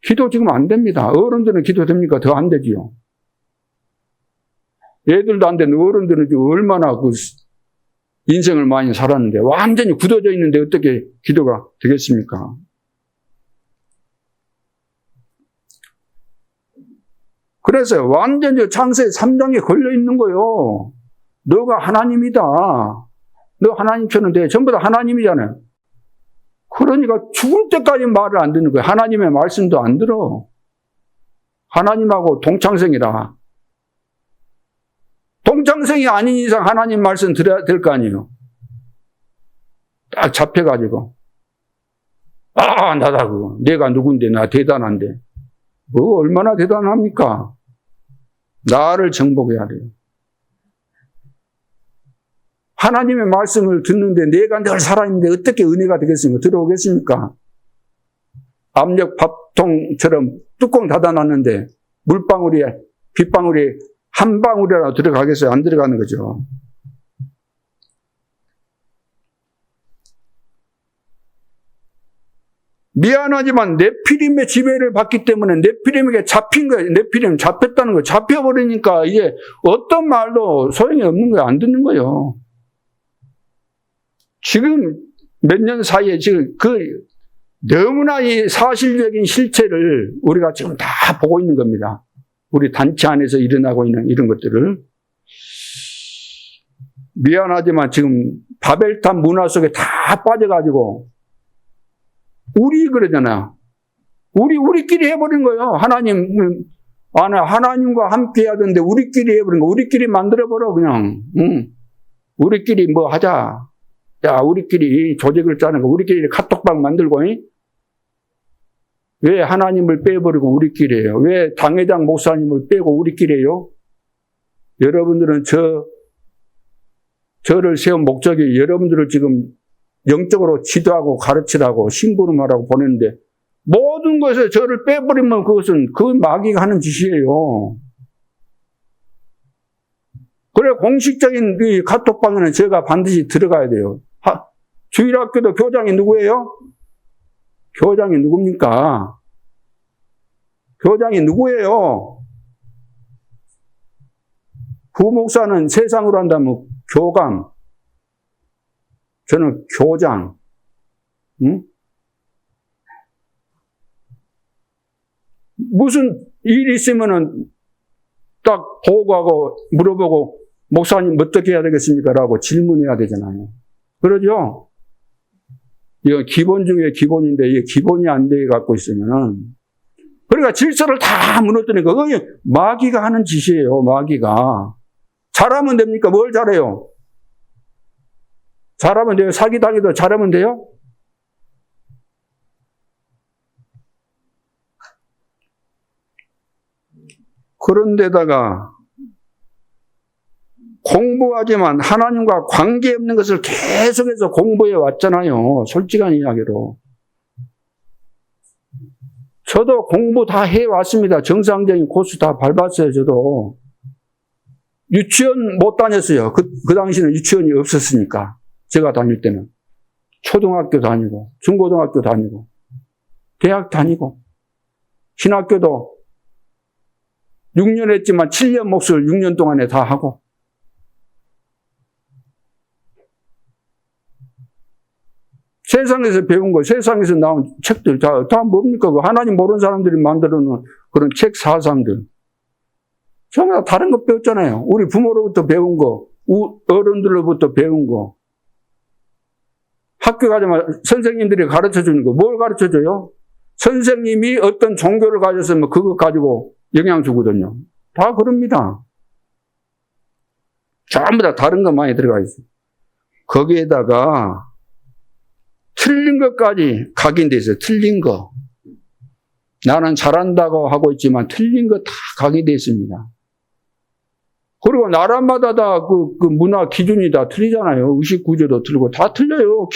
기도 지금 안 됩니다. 어른들은 기도 됩니까? 더 안 되지요. 애들도 안 되는 어른들은 지금 얼마나 그 인생을 많이 살았는데 완전히 굳어져 있는데 어떻게 기도가 되겠습니까? 그래서 완전히 창세기 3장에 걸려 있는 거예요. 너가 하나님이다. 너 하나님처럼 돼. 전부 다 하나님이잖아요. 그러니까 죽을 때까지 말을 안 듣는 거예요. 하나님의 말씀도 안 들어. 하나님하고 동창생이라. 동창생이 아닌 이상 하나님 말씀 들어야 될 거 아니에요. 딱 잡혀가지고. 나다 그거. 내가 누군데 나 대단한데. 뭐 얼마나 대단합니까? 나를 정복해야 돼요. 하나님의 말씀을 듣는데 내가 늘 살아있는데 어떻게 은혜가 되겠습니까? 들어오겠습니까? 압력 밥통처럼 뚜껑 닫아놨는데 물방울이, 빗방울이 한 방울이라도 들어가겠어요? 안 들어가는 거죠. 미안하지만 네피림의 지배를 받기 때문에 네피림에게 잡힌 거예요. 네피림 잡혔다는 거예요. 잡혀버리니까 이제 어떤 말도 소용이 없는 거예요. 안 듣는 거예요. 지금 몇 년 사이에 지금 너무나 이 사실적인 실체를 우리가 지금 다 보고 있는 겁니다. 우리 단체 안에서 일어나고 있는 이런 것들을. 미안하지만 지금 바벨탑 문화 속에 다 빠져가지고 우리 그러잖아요. 우리끼리 해버린 거예요. 하나님과 함께 해야 되는데 우리끼리 해버린 거. 우리끼리 만들어버려 그냥. 우리끼리 뭐 하자. 야, 우리끼리 조직을 짜는 거, 우리끼리 카톡방 만들고, 왜 하나님을 빼버리고 우리끼리 해요? 왜 당회장 목사님을 빼고 우리끼리 해요? 여러분들은 저를 세운 목적이 여러분들을 지금 영적으로 지도하고 가르치라고 심부름하라고 보냈는데, 모든 것에 저를 빼버리면 그 마귀가 하는 짓이에요. 그래, 공식적인 이 카톡방에는 제가 반드시 들어가야 돼요. 주일학교도 교장이 누구예요? 교장이 누굽니까? 교장이 누구예요? 부목사는 세상으로 한다면 교감. 저는 교장. 응? 무슨 일이 있으면은 딱 보고하고 물어보고 목사님 어떻게 해야 되겠습니까? 라고 질문해야 되잖아요. 그러죠? 이거 기본 중에 기본인데 이게 기본이 안 돼 갖고 있으면은 그러니까 질서를 다 무너뜨리니까 그게 마귀가 하는 짓이에요. 마귀가. 잘하면 됩니까? 뭘 잘해요? 잘하면 돼요? 사기당해도 잘하면 돼요? 그런데다가 공부하지만 하나님과 관계없는 것을 계속해서 공부해 왔잖아요. 솔직한 이야기로. 저도 공부 다 해왔습니다. 정상적인 코스 다 밟았어요. 저도. 유치원 못 다녔어요. 그 당시에는 유치원이 없었으니까. 제가 다닐 때는. 초등학교 다니고 중고등학교 다니고 대학 다니고 신학교도 6년 했지만 7년 몫을 6년 동안에 다 하고 세상에서 배운 거, 세상에서 나온 책들 다 뭡니까? 하나님 모르는 사람들이 만들어 놓은 그런 책 사상들. 전부 다 다른 거 배웠잖아요. 우리 부모로부터 배운 거, 어른들로부터 배운 거. 학교 가자마자 선생님들이 가르쳐 주는 거, 뭘 가르쳐 줘요? 선생님이 어떤 종교를 가졌으면 그거 가지고 영향 주거든요. 다 그럽니다. 전부 다 다른 거 많이 들어가 있어요. 거기에다가 틀린 것까지 각인돼 있어요. 틀린 거. 나는 잘한다고 하고 있지만 틀린 거 다 각인돼 있습니다. 그리고 나라마다 다 그 문화 기준이 다 틀리잖아요. 의식 구조도 틀리고 다 틀려요.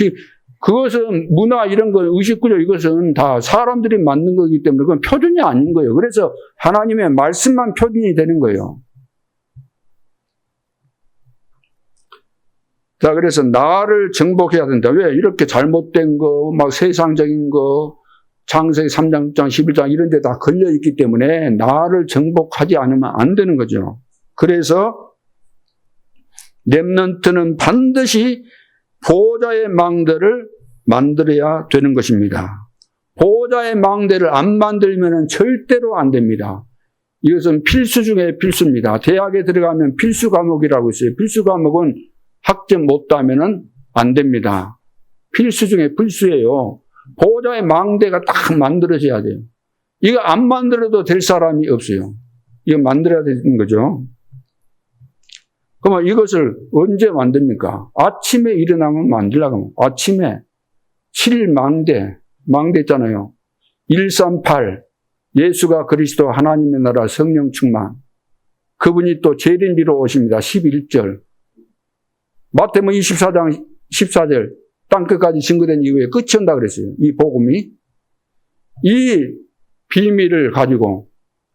그것은 문화 이런 거, 의식 구조 이것은 다 사람들이 만든 거기 때문에 그건 표준이 아닌 거예요. 그래서 하나님의 말씀만 표준이 되는 거예요. 자, 그래서 나를 정복해야 된다. 왜? 이렇게 잘못된 거, 막 세상적인 거, 창세기 3장, 6장, 11장 이런 데 다 걸려있기 때문에 나를 정복하지 않으면 안 되는 거죠. 그래서 렘넌트는 반드시 보호자의 망대를 만들어야 되는 것입니다. 보호자의 망대를 안 만들면 절대로 안 됩니다. 이것은 필수 중에 필수입니다. 대학에 들어가면 필수 과목이라고 있어요. 필수 과목은 학점 못 따면 안 됩니다. 필수 중에 필수예요. 보호자의 망대가 딱 만들어져야 돼요. 이거 안 만들어도 될 사람이 없어요. 이거 만들어야 되는 거죠. 그러면 이것을 언제 만듭니까? 아침에 일어나면 만들려고 하면 아침에 7망대, 망대 있잖아요. 138, 예수가 그리스도 하나님의 나라 성령 충만. 그분이 또 재림비로 오십니다. 11절. 마태복음 24장 14절. 땅끝까지 증거된 이후에 끝이 온다 그랬어요. 이 복음이. 이 비밀을 가지고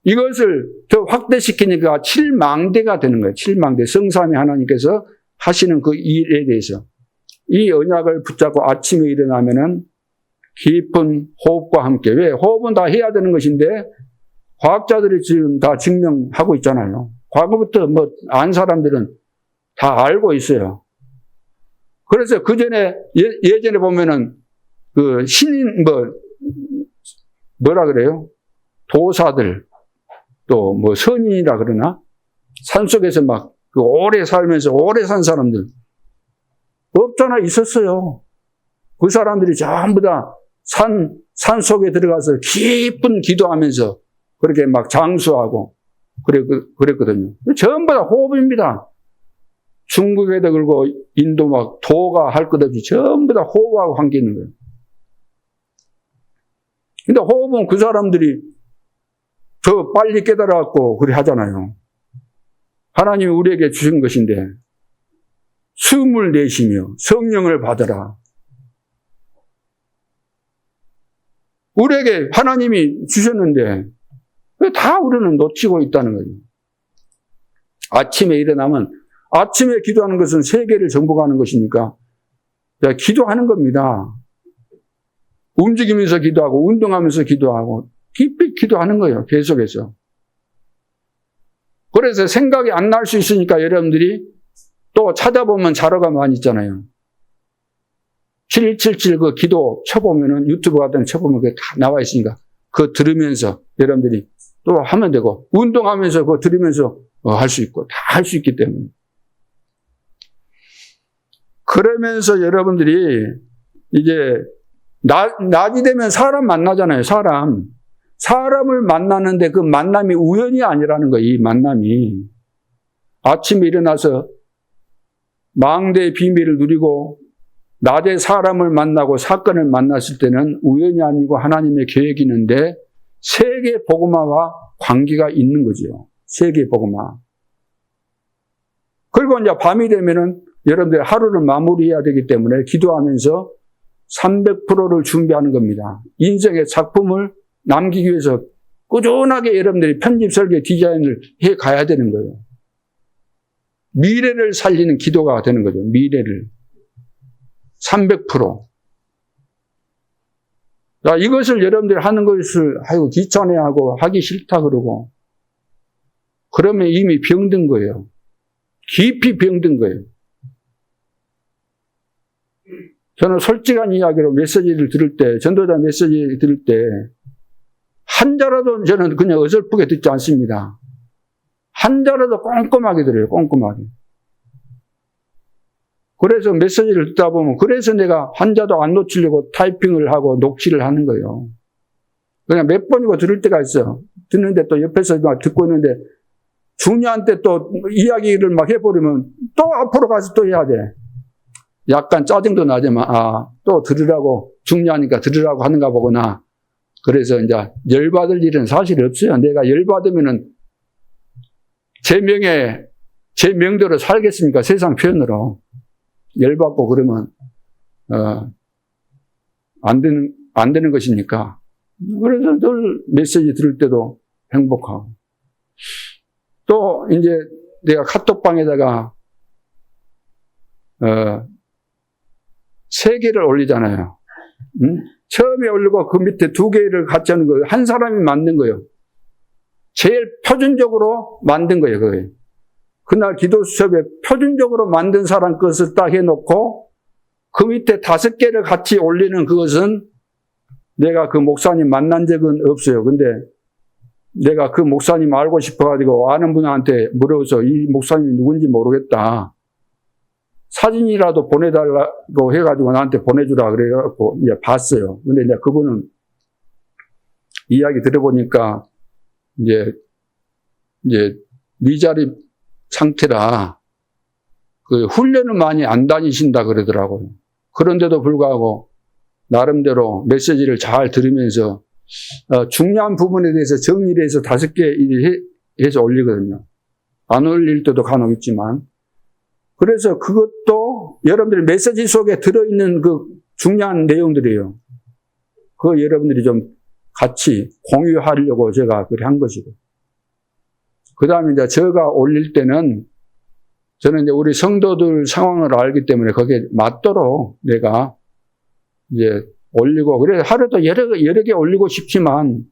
이것을 더 확대시키니까 7망대가 되는 거예요. 7망대. 성삼위 하나님께서 하시는 그 일에 대해서. 이 언약을 붙잡고 아침에 일어나면은 깊은 호흡과 함께. 왜? 호흡은 다 해야 되는 것인데 과학자들이 지금 다 증명하고 있잖아요. 과거부터 안 사람들은 다 알고 있어요. 그래서 그 전에, 예전에 보면은 그 신인, 뭐라 그래요? 도사들, 또 선인이라 그러나? 산속에서 막 그 오래 살면서 오래 산 사람들. 없잖아, 있었어요. 그 사람들이 전부 다 산 속에 들어가서 깊은 기도하면서 그렇게 막 장수하고 그랬거든요. 전부 다 호흡입니다. 중국에도 그러고 인도 막 도가 할 것 없이 전부 다 호흡하고 관계 있는 거예요. 근데 호흡은 그 사람들이 더 빨리 깨달아갖고 그래 하잖아요. 하나님이 우리에게 주신 것인데 숨을 내쉬며 성령을 받아라. 우리에게 하나님이 주셨는데 왜 다 우리는 놓치고 있다는 거예요. 아침에 일어나면 아침에 기도하는 것은 세계를 정복하는 것이니까 기도하는 겁니다. 움직이면서 기도하고 운동하면서 기도하고 깊이 기도하는 거예요. 계속해서. 그래서 생각이 안 날 수 있으니까 여러분들이 또 찾아보면 자료가 많이 있잖아요. 777 그 기도 쳐보면은 유튜브 같은 데 쳐보면 그게 다 나와 있으니까 그거 들으면서 여러분들이 또 하면 되고 운동하면서 그거 들으면서 할 수 있고 다 할 수 있기 때문에. 그러면서 여러분들이 이제 낮이 되면 사람 만나잖아요. 사람을 만나는데 그 만남이 우연이 아니라는 거예요. 이 만남이. 아침에 일어나서 망대의 비밀을 누리고 낮에 사람을 만나고 사건을 만났을 때는 우연이 아니고 하나님의 계획이 있는데 세계 복음화와 관계가 있는 거죠. 세계 복음화. 그리고 이제 밤이 되면은 여러분들 하루를 마무리해야 되기 때문에 기도하면서 300%를 준비하는 겁니다. 인생의 작품을 남기기 위해서 꾸준하게 여러분들이 편집, 설계, 디자인을 해 가야 되는 거예요. 미래를 살리는 기도가 되는 거죠. 미래를. 300%. 자, 이것을 여러분들이 하는 것을, 아이고, 귀찮아하고 하기 싫다 그러고, 그러면 이미 병든 거예요. 깊이 병든 거예요. 저는 솔직한 이야기로 메시지를 들을 때, 전도자 메시지 들을 때, 한자라도 저는 그냥 어설프게 듣지 않습니다. 한자라도 꼼꼼하게 들어요. 꼼꼼하게. 그래서 메시지를 듣다 보면 그래서 내가 한자도 안 놓치려고 타이핑을 하고 녹취를 하는 거예요. 그냥 몇 번이고 들을 때가 있어요. 듣는데 또 옆에서 막 듣고 있는데 중요한 때 또 이야기를 막 해버리면 또 앞으로 가서 또 해야 돼. 약간 짜증도 나지만 또 들으라고 중요하니까 들으라고 하는가 보구나. 그래서 이제 열받을 일은 사실 없어요. 내가 열받으면은 제 명대로 살겠습니까? 세상 표현으로. 열받고 그러면 안 되는 것이니까. 그래서 늘 메시지 들을 때도 행복하고. 또 이제 내가 카톡방에다가 3개를 올리잖아요. 처음에 올리고 그 밑에 2개를 같이 하는 거예요. 한 사람이 만든 거예요. 제일 표준적으로 만든 거예요. 그게. 그날 기도 수첩에 표준적으로 만든 사람 것을 딱 해놓고 그 밑에 5개를 같이 올리는 그것은 내가 그 목사님 만난 적은 없어요. 근데 내가 그 목사님 알고 싶어가지고 아는 분한테 물어서 이 목사님이 누군지 모르겠다. 사진이라도 보내달라고 해가지고 나한테 보내주라 그래갖고 이제 봤어요. 근데 이제 그분은 이야기 들어보니까 이제 위자립 상태라 그 훈련을 많이 안 다니신다 그러더라고요. 그런데도 불구하고 나름대로 메시지를 잘 들으면서 중요한 부분에 대해서 정리를 해서 5개 해서 올리거든요. 안 올릴 때도 간혹 있지만. 그래서 그것도 여러분들이 메시지 속에 들어있는 그 중요한 내용들이에요. 그거 여러분들이 좀 같이 공유하려고 제가 그렇게 한 것이고. 그 다음에 이제 제가 올릴 때는 저는 이제 우리 성도들 상황을 알기 때문에 거기에 맞도록 내가 이제 올리고, 그래 하루도 여러 개 올리고 싶지만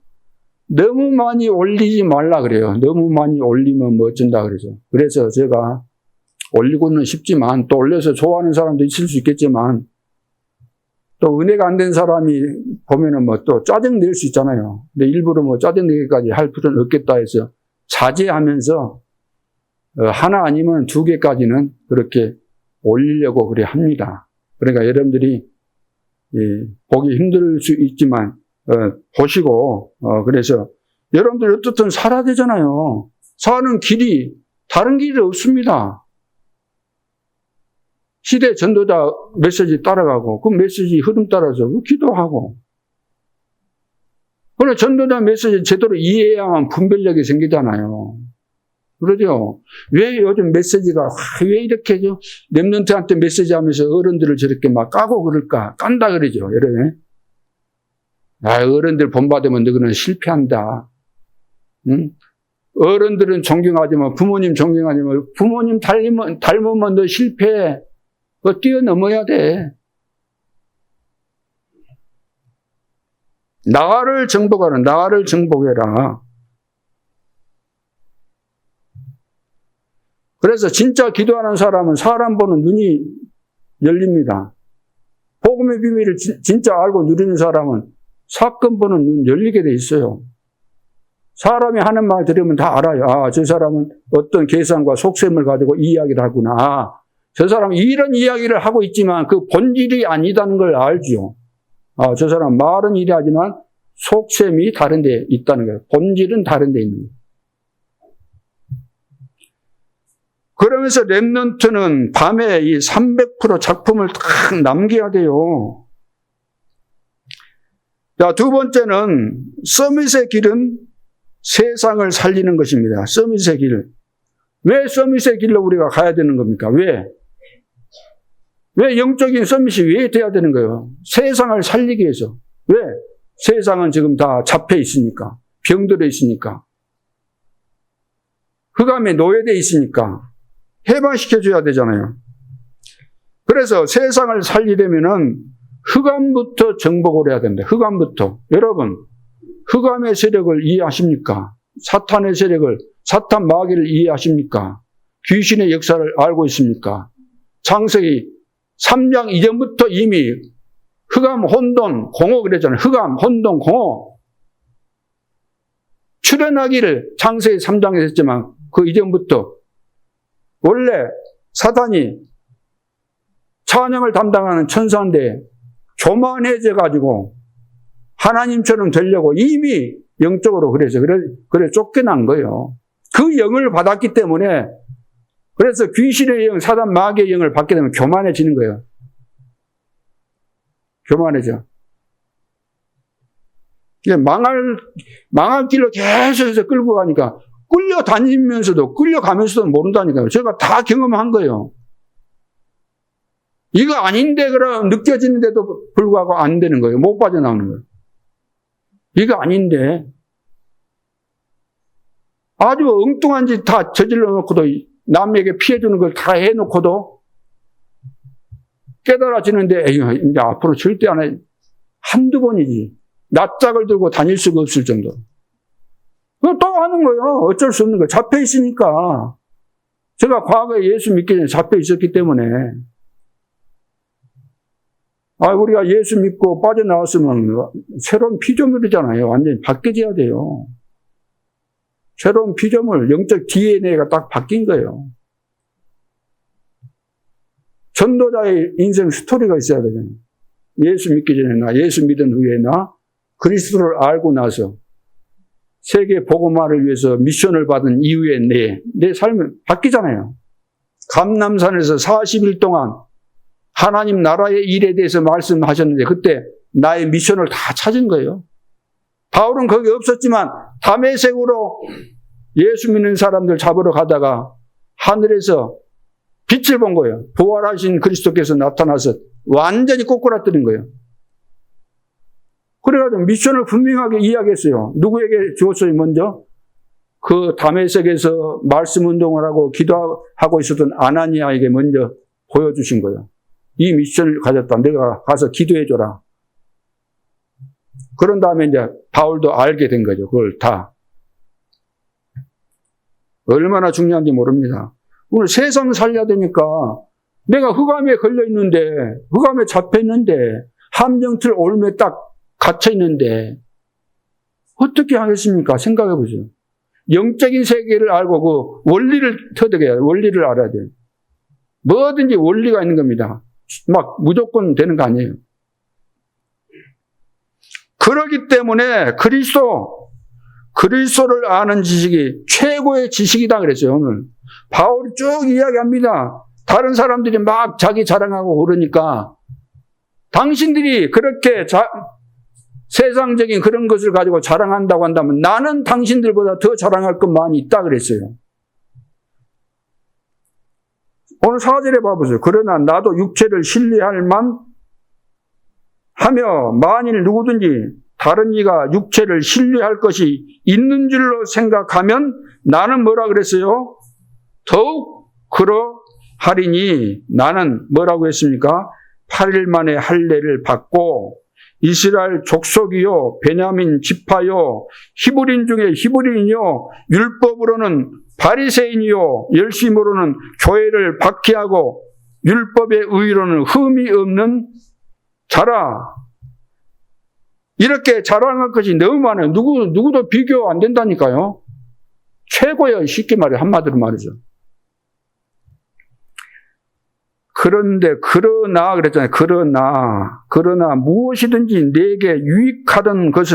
너무 많이 올리지 말라 그래요. 너무 많이 올리면 뭐 어쩐다 그래서. 그래서 제가 올리고는 싶지만 또 올려서 좋아하는 사람도 있을 수 있겠지만 또 은혜가 안 된 사람이 보면은 뭐 또 짜증 낼 수 있잖아요. 근데 일부러 뭐 짜증 내기까지 할 필요는 없겠다 해서 자제하면서 하나 아니면 2개까지는 그렇게 올리려고 그래 합니다. 그러니까 여러분들이 보기 힘들 수 있지만 보시고 그래서 여러분들 어떻든 살아야 되잖아요. 사는 길이 다른 길이 없습니다. 시대 전도자 메시지 따라가고 그 메시지 흐름 따라서 기도하고 그러나 전도자 메시지 제대로 이해해야만 분별력이 생기잖아요. 그러죠. 왜 요즘 메시지가 왜 이렇게 렘넌트한테 메시지 하면서 어른들을 저렇게 막 까고 그럴까? 깐다 그러죠. 여러분. 어른들 본받으면 너희는 실패한다. 응? 어른들은 존경하지만 부모님 존경하지만 부모님 닮으면 너 실패해. 그거 뛰어넘어야 돼. 나를 정복하라. 나를 정복해라. 그래서 진짜 기도하는 사람은 사람 보는 눈이 열립니다. 복음의 비밀을 진짜 알고 누리는 사람은 사건 보는 눈 열리게 돼 있어요. 사람이 하는 말 들으면 다 알아요. 저 사람은 어떤 계산과 속셈을 가지고 이 이야기를 하구나. 저 사람은 이런 이야기를 하고 있지만 그 본질이 아니다는 걸 알죠. 저 사람 말은 이래하지만 속셈이 다른 데 있다는 거예요. 본질은 다른 데 있는 거예요. 그러면서 렘넌트는 밤에 이 300% 작품을 딱 남겨야 돼요. 자, 2번째는 서밋의 길은 세상을 살리는 것입니다. 서밋의 길. 왜 서밋의 길로 우리가 가야 되는 겁니까? 왜 영적인 서밋이 왜 돼야 되는 거예요? 세상을 살리기 위해서. 왜? 세상은 지금 다 잡혀 있으니까. 병들어 있으니까. 흑암에 노예되어 있으니까. 해방시켜줘야 되잖아요. 그래서 세상을 살리려면은 흑암부터 정복을 해야 된다. 흑암부터. 여러분, 흑암의 세력을 이해하십니까? 사탄의 세력을, 사탄 마귀를 이해하십니까? 귀신의 역사를 알고 있습니까? 창세기 3장 이전부터 이미 흑암, 혼돈, 공허 그랬잖아요. 흑암, 혼돈, 공허. 출현하기를 창세기 3장에서 했지만 그 이전부터. 원래 사단이 찬양을 담당하는 천사인데 교만해져가지고 하나님처럼 되려고 이미 영적으로 그래 쫓겨난 거예요. 그 영을 받았기 때문에 그래서 귀신의 영, 사단 마귀의 영을 받게 되면 교만해지는 거예요. 교만해져. 망할 길로 계속해서 끌고 가니까 끌려가면서도 모른다니까요. 제가 다 경험한 거예요. 이거 아닌데 그럼 느껴지는데도 불구하고 안 되는 거예요. 못 빠져나오는 거예요. 이거 아닌데 아주 엉뚱한 짓 다 저질러 놓고도 남에게 피해주는 걸 다 해놓고도 깨달아지는데 에이, 이제 앞으로 절대 안 해. 한두 번이지. 낯짝을 들고 다닐 수가 없을 정도. 또 하는 거예요. 어쩔 수 없는 거예요. 잡혀 있으니까. 제가 과거에 예수 믿기 전에 잡혀 있었기 때문에. 우리가 예수 믿고 빠져나왔으면 새로운 피조물이잖아요. 완전히 바뀌어져야 돼요. 새로운 피조물, 영적 DNA가 딱 바뀐 거예요. 전도자의 인생 스토리가 있어야 되잖아요. 예수 믿기 전에 예수 믿은 후에 그리스도를 알고 나서 세계 복음화를 위해서 미션을 받은 이후에 내 삶은 바뀌잖아요. 감남산에서 40일 동안 하나님 나라의 일에 대해서 말씀하셨는데 그때 나의 미션을 다 찾은 거예요. 바울은 거기 없었지만 다메섹으로 예수 믿는 사람들 잡으러 가다가 하늘에서 빛을 본 거예요. 부활하신 그리스도께서 나타나서 완전히 꼬꾸라뜨린 거예요. 그래가지고 미션을 분명하게 이야기했어요. 누구에게 주었어요, 먼저? 그 다메섹에서 말씀 운동을 하고 기도하고 있었던 아나니아에게 먼저 보여주신 거예요. 이 미션을 가졌다. 내가 가서 기도해줘라. 그런 다음에 이제 바울도 알게 된 거죠. 그걸 다. 얼마나 중요한지 모릅니다. 오늘 세상 살려야 되니까 내가 흑암에 걸려있는데, 흑암에 잡혀있는데, 함정틀 올매 딱 갇혀있는데, 어떻게 하겠습니까? 생각해 보세요. 영적인 세계를 알고 그 원리를 터득해야 돼요. 원리를 알아야 돼요. 뭐든지 원리가 있는 겁니다. 막 무조건 되는 거 아니에요. 그렇기 때문에 그리스도를 아는 지식이 최고의 지식이다 그랬어요, 오늘. 바울이 쭉 이야기합니다. 다른 사람들이 막 자기 자랑하고 그러니까 당신들이 그렇게 세상적인 그런 것을 가지고 자랑한다고 한다면 나는 당신들보다 더 자랑할 것 많이 있다 그랬어요. 오늘 4절에 봐보세요. 그러나 나도 육체를 신뢰할 만 하며 만일 누구든지 다른 이가 육체를 신뢰할 것이 있는 줄로 생각하면 나는 뭐라 그랬어요? 더욱 그러하리니 나는 뭐라고 했습니까? 8일 만에 할례를 받고 이스라엘 족속이요 베냐민 지파요 히브리인 중에 히브리인이요 율법으로는 바리새인이요 열심으로는 교회를 박해하고 율법의 의로는 흠이 없는 자라. 이렇게 자랑할 것이 너무 많아요. 누구도 비교 안 된다니까요. 최고예요. 쉽게 말해 한마디로 말이죠. 그런데 그러나 그랬잖아요. 그러나 무엇이든지 내게 유익하던 것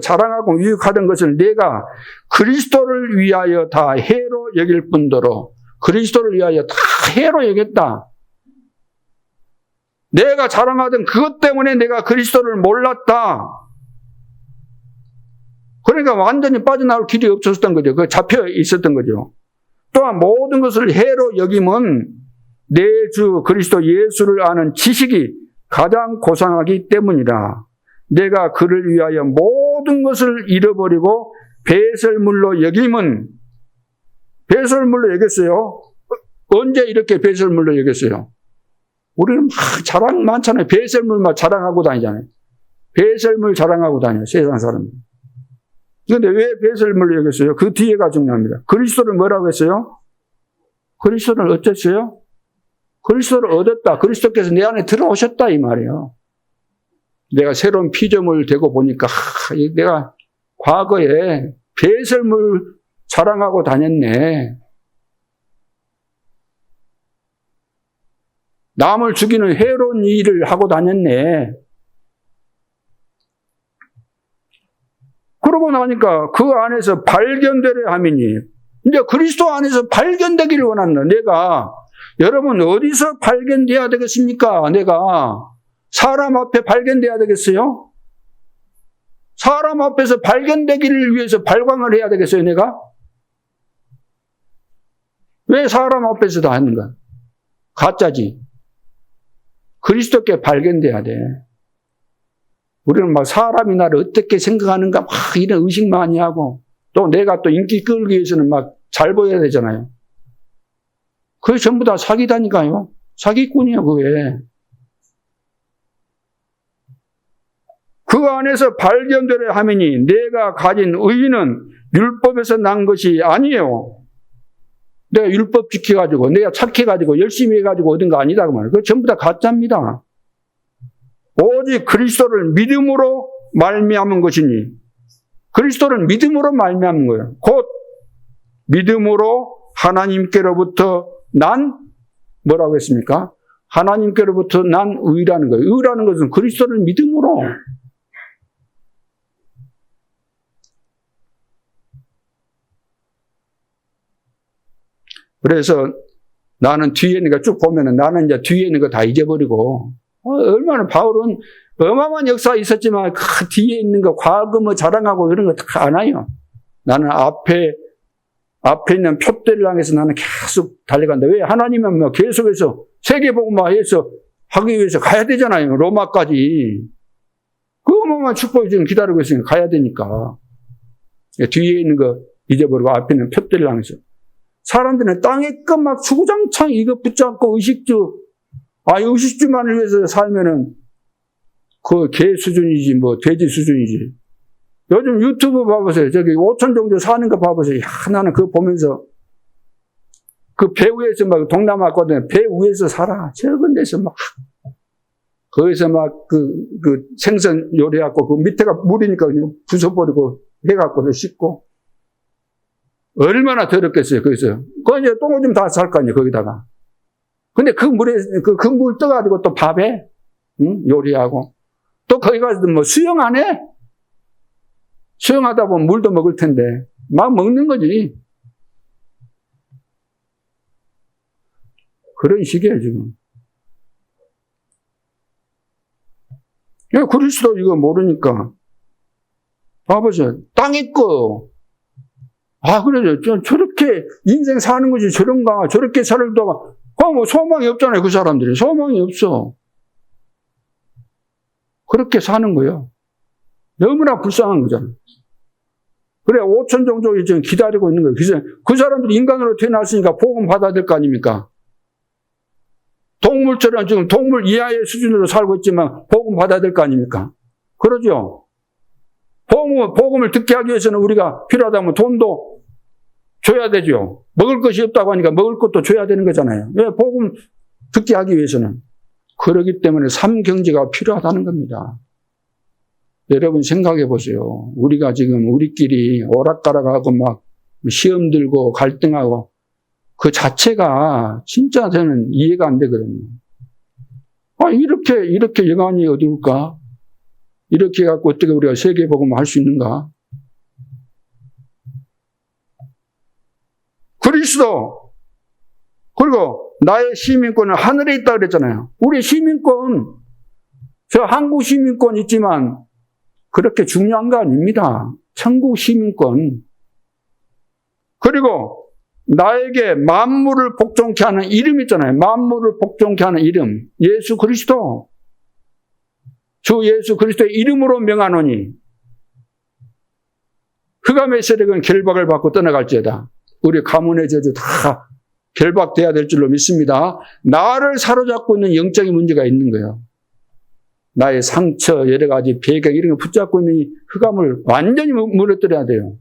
자랑하고 유익하던 것을 내가 그리스도를 위하여 다 해로 여길 뿐더러 그리스도를 위하여 다 해로 여겼다. 내가 자랑하던 그것 때문에 내가 그리스도를 몰랐다. 그러니까 완전히 빠져나올 길이 없었던 거죠. 그 잡혀 있었던 거죠. 또한 모든 것을 해로 여김은 내 주 그리스도 예수를 아는 지식이 가장 고상하기 때문이라. 내가 그를 위하여 모든 것을 잃어버리고 배설물로 여김은 배설물로 여겼어요. 언제 이렇게 배설물로 여겼어요? 우리는 막 자랑 많잖아요. 배설물만 자랑하고 다니잖아요. 배설물 자랑하고 다녀요. 세상 사람들. 그런데 왜 배설물로 여겼어요? 그 뒤에가 중요합니다. 그리스도를 뭐라고 했어요? 그리스도를 어땠어요? 그리스도를 얻었다. 그리스도께서 내 안에 들어오셨다 이 말이에요. 내가 새로운 피조물 되고 보니까 내가 과거에 배설물 자랑하고 다녔네. 남을 죽이는 해로운 일을 하고 다녔네. 그러고 나니까 그 안에서 발견되려 함이니, 이제 그리스도 안에서 발견되기를 원한다. 내가, 여러분 어디서 발견돼야 되겠습니까? 내가 사람 앞에 발견돼야 되겠어요? 사람 앞에서 발견되기를 위해서 발광을 해야 되겠어요, 내가? 왜 사람 앞에서 다 하는가? 가짜지. 그리스도께 발견돼야 돼. 우리는 막 사람이 나를 어떻게 생각하는가 막 이런 의식 많이 하고, 또 내가 또 인기 끌기 위해서는 막 잘 보여야 되잖아요. 그게 전부 다 사기다니까요. 사기꾼이에요, 그게. 그 안에서 발견되려 함이니 내가 가진 의는 율법에서 난 것이 아니에요. 내가 율법 지켜가지고, 내가 착해가지고, 열심히 해가지고 얻은 거 아니다, 그 말이에요. 그거 전부 다 가짜입니다. 오직 그리스도를 믿음으로 말미암은 것이니, 그리스도를 믿음으로 말미암은 거예요. 곧 믿음으로 하나님께로부터 난 뭐라고 했습니까? 하나님께로부터 난 의라는 거예요. 의라는 것은 그리스도를 믿음으로. 그래서 나는 뒤에 있는 거 쭉 보면은 나는 이제 뒤에 있는 거 다 잊어버리고, 얼마나 바울은 어마어마한 역사가 있었지만 그 뒤에 있는 거 과거 뭐 자랑하고 그런 거 다 안 해요. 나는 앞에 있는 표대를 향해서 나는 계속 달려간다. 왜? 하나님은 뭐 계속해서 세계복음화해서 하기 위해서 가야 되잖아요. 로마까지. 그 어마어마한 축복이 지금 기다리고 있으니까 가야 되니까. 뒤에 있는 거 잊어버리고 앞에 있는 표대를 향해서. 사람들은 땅에 거 막 주구장창 이거 붙잡고 의식주만을 위해서 살면은 그 개 수준이지 뭐 돼지 수준이지. 요즘 유튜브 봐보세요. 저기 5천 정도 사는 거 봐보세요. 야, 나는 그거 보면서 그 배 위에서 막 동남아 거든 배 위에서 살아. 적은 데서 막 거기서 막 그 생선 요리하고 그 밑에가 물이니까 그냥 부숴버리고 해갖고도 씻고. 얼마나 더럽겠어요, 거기서. 그 이제 똥오줌 다 살 거 아니에요, 거기다가. 근데 그 물에, 그 물 떠가지고 또 밥에, 요리하고. 또 거기 가서 뭐 수영 안 해? 수영하다 보면 물도 먹을 텐데. 막 먹는 거지. 그런 식이에요, 지금. 그리스도 이거 모르니까. 봐보세요. 땅 있고, 그래요. 저렇게 인생 사는 것이 저런가, 저렇게 살다가, 뭐 소망이 없잖아요, 그 사람들이. 소망이 없어. 그렇게 사는 거예요. 너무나 불쌍한 거잖아요. 그래, 5천 정도 지금 기다리고 있는 거예요. 그래서 그 사람들이 인간으로 태어났으니까 복음 받아야 될 거 아닙니까? 동물처럼 지금 동물 이하의 수준으로 살고 있지만 복음 받아야 될 거 아닙니까? 그러죠? 복음을 듣게 하기 위해서는 우리가 필요하다면 돈도 줘야 되죠. 먹을 것이 없다고 하니까 먹을 것도 줘야 되는 거잖아요. 왜? 복음 듣게 하기 위해서는. 그렇기 때문에 삼경제가 필요하다는 겁니다. 여러분 생각해 보세요. 우리가 지금 우리끼리 오락가락하고 막 시험 들고 갈등하고 그 자체가 진짜 저는 이해가 안 되거든요. 이렇게 영안이 어두울까? 이렇게 해갖고 어떻게 우리가 세계복음을 할 수 있는가? 그리스도, 그리고 나의 시민권은 하늘에 있다 그랬잖아요. 우리 시민권, 저 한국 시민권 있지만 그렇게 중요한 거 아닙니다. 천국 시민권. 그리고 나에게 만물을 복종케 하는 이름 있잖아요. 만물을 복종케 하는 이름. 예수 그리스도. 주 예수 그리스도의 이름으로 명하노니 흑암의 세력은 결박을 받고 떠나갈지어다. 우리 가문의 저주 다 결박돼야 될 줄로 믿습니다. 나를 사로잡고 있는 영적인 문제가 있는 거예요. 나의 상처, 여러 가지 배경 이런 거 붙잡고 있는 이 흑암을 완전히 무너뜨려야 돼요.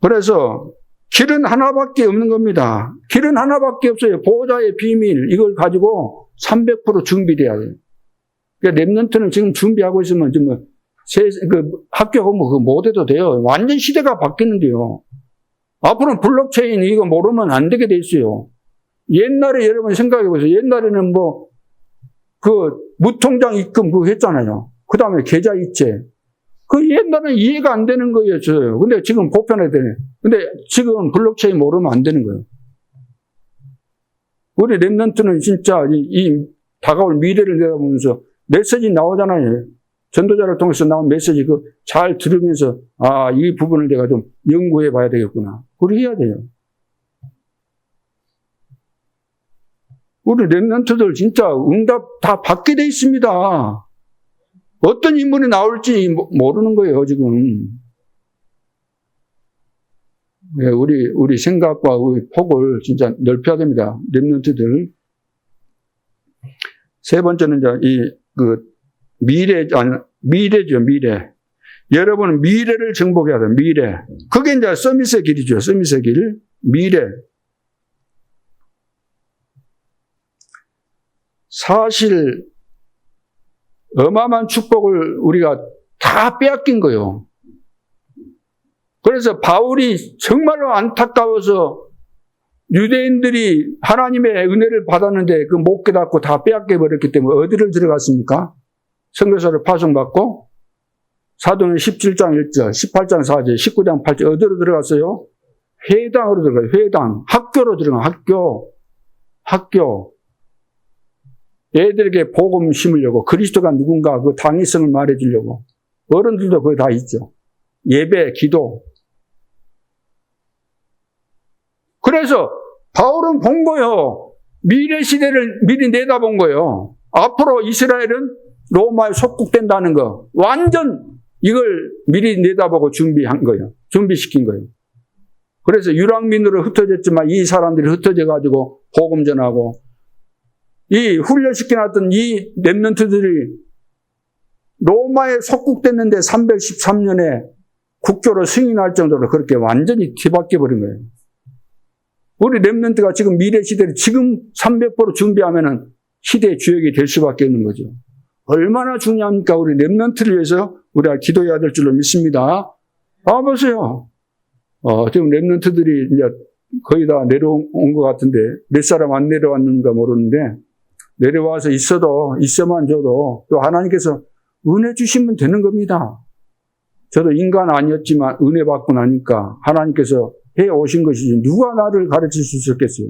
그래서 길은 하나밖에 없는 겁니다. 길은 하나밖에 없어요. 보호자의 비밀 이걸 가지고 300% 준비를 해야 돼요. 그러니까 랩런트는 지금 준비하고 있으면 좀 합격하면 그거 못해도 돼요. 완전 시대가 바뀌는데요. 앞으로는 블록체인 이거 모르면 안 되게 돼 있어요. 옛날에 여러분 생각해 보세요. 옛날에는 무통장 입금 그거 했잖아요. 그 다음에 계좌 이체. 그 옛날에는 이해가 안 되는 거였어요. 근데 지금 보편화되네. 근데 지금 블록체인 모르면 안 되는 거예요. 우리 랩런트는 진짜 이 다가올 미래를 내다보면서 메시지 나오잖아요. 전도자를 통해서 나온 메시지 잘 들으면서 이 부분을 내가 좀 연구해 봐야 되겠구나. 그렇게 해야 돼요. 우리 랩런트들 진짜 응답 다 받게 돼 있습니다. 어떤 인물이 나올지 모르는 거예요, 지금. 네, 우리 생각과 우리 폭을 진짜 넓혀야 됩니다. 랩런트들. 세 번째는 미래죠, 미래. 여러분은 미래를 정복해야 돼요, 미래. 그게 이제 서밋의 길이죠, 서밋의 길. 미래. 사실, 어마어마한 축복을 우리가 다 빼앗긴 거예요. 그래서 바울이 정말로 안타까워서 유대인들이 하나님의 은혜를 받았는데 못 깨닫고 다 빼앗겨 버렸기 때문에 어디를 들어갔습니까? 선교사를 파송받고 사도행 17장 1절, 18장 4절, 19장 8절 어디로 들어갔어요? 회당으로 들어가요. 회당. 학교로 들어가요. 학교. 애들에게 복음 심으려고 그리스도가 누군가 그 당위성을 말해주려고 어른들도 거기 다 있죠. 예배, 기도. 그래서 바울은 본 거예요. 미래 시대를 미리 내다본 거예요. 앞으로 이스라엘은 로마에 속국된다는 거. 완전 이걸 미리 내다보고 준비한 거예요. 준비시킨 거예요. 그래서 유랑민으로 흩어졌지만 이 사람들이 흩어져가지고 복음 전하고 이 훈련시켜놨던 이 랩런트들이 로마에 속국됐는데 313년에 국교로 승인할 정도로 그렇게 완전히 뒤바뀌어버린 거예요. 우리 랩런트가 지금 미래 시대를 지금 300% 준비하면은 시대의 주역이 될 수밖에 없는 거죠. 얼마나 중요합니까? 우리 랩런트를 위해서 우리가 기도해야 될 줄로 믿습니다. 보세요. 지금 랩런트들이 이제 거의 다 내려온 것 같은데 몇 사람 안 내려왔는가 모르는데 내려와서 있어만 줘도 또 하나님께서 은혜 주시면 되는 겁니다. 저도 인간 아니었지만 은혜 받고 나니까 하나님께서 해 오신 것이지 누가 나를 가르칠 수 있었겠어요.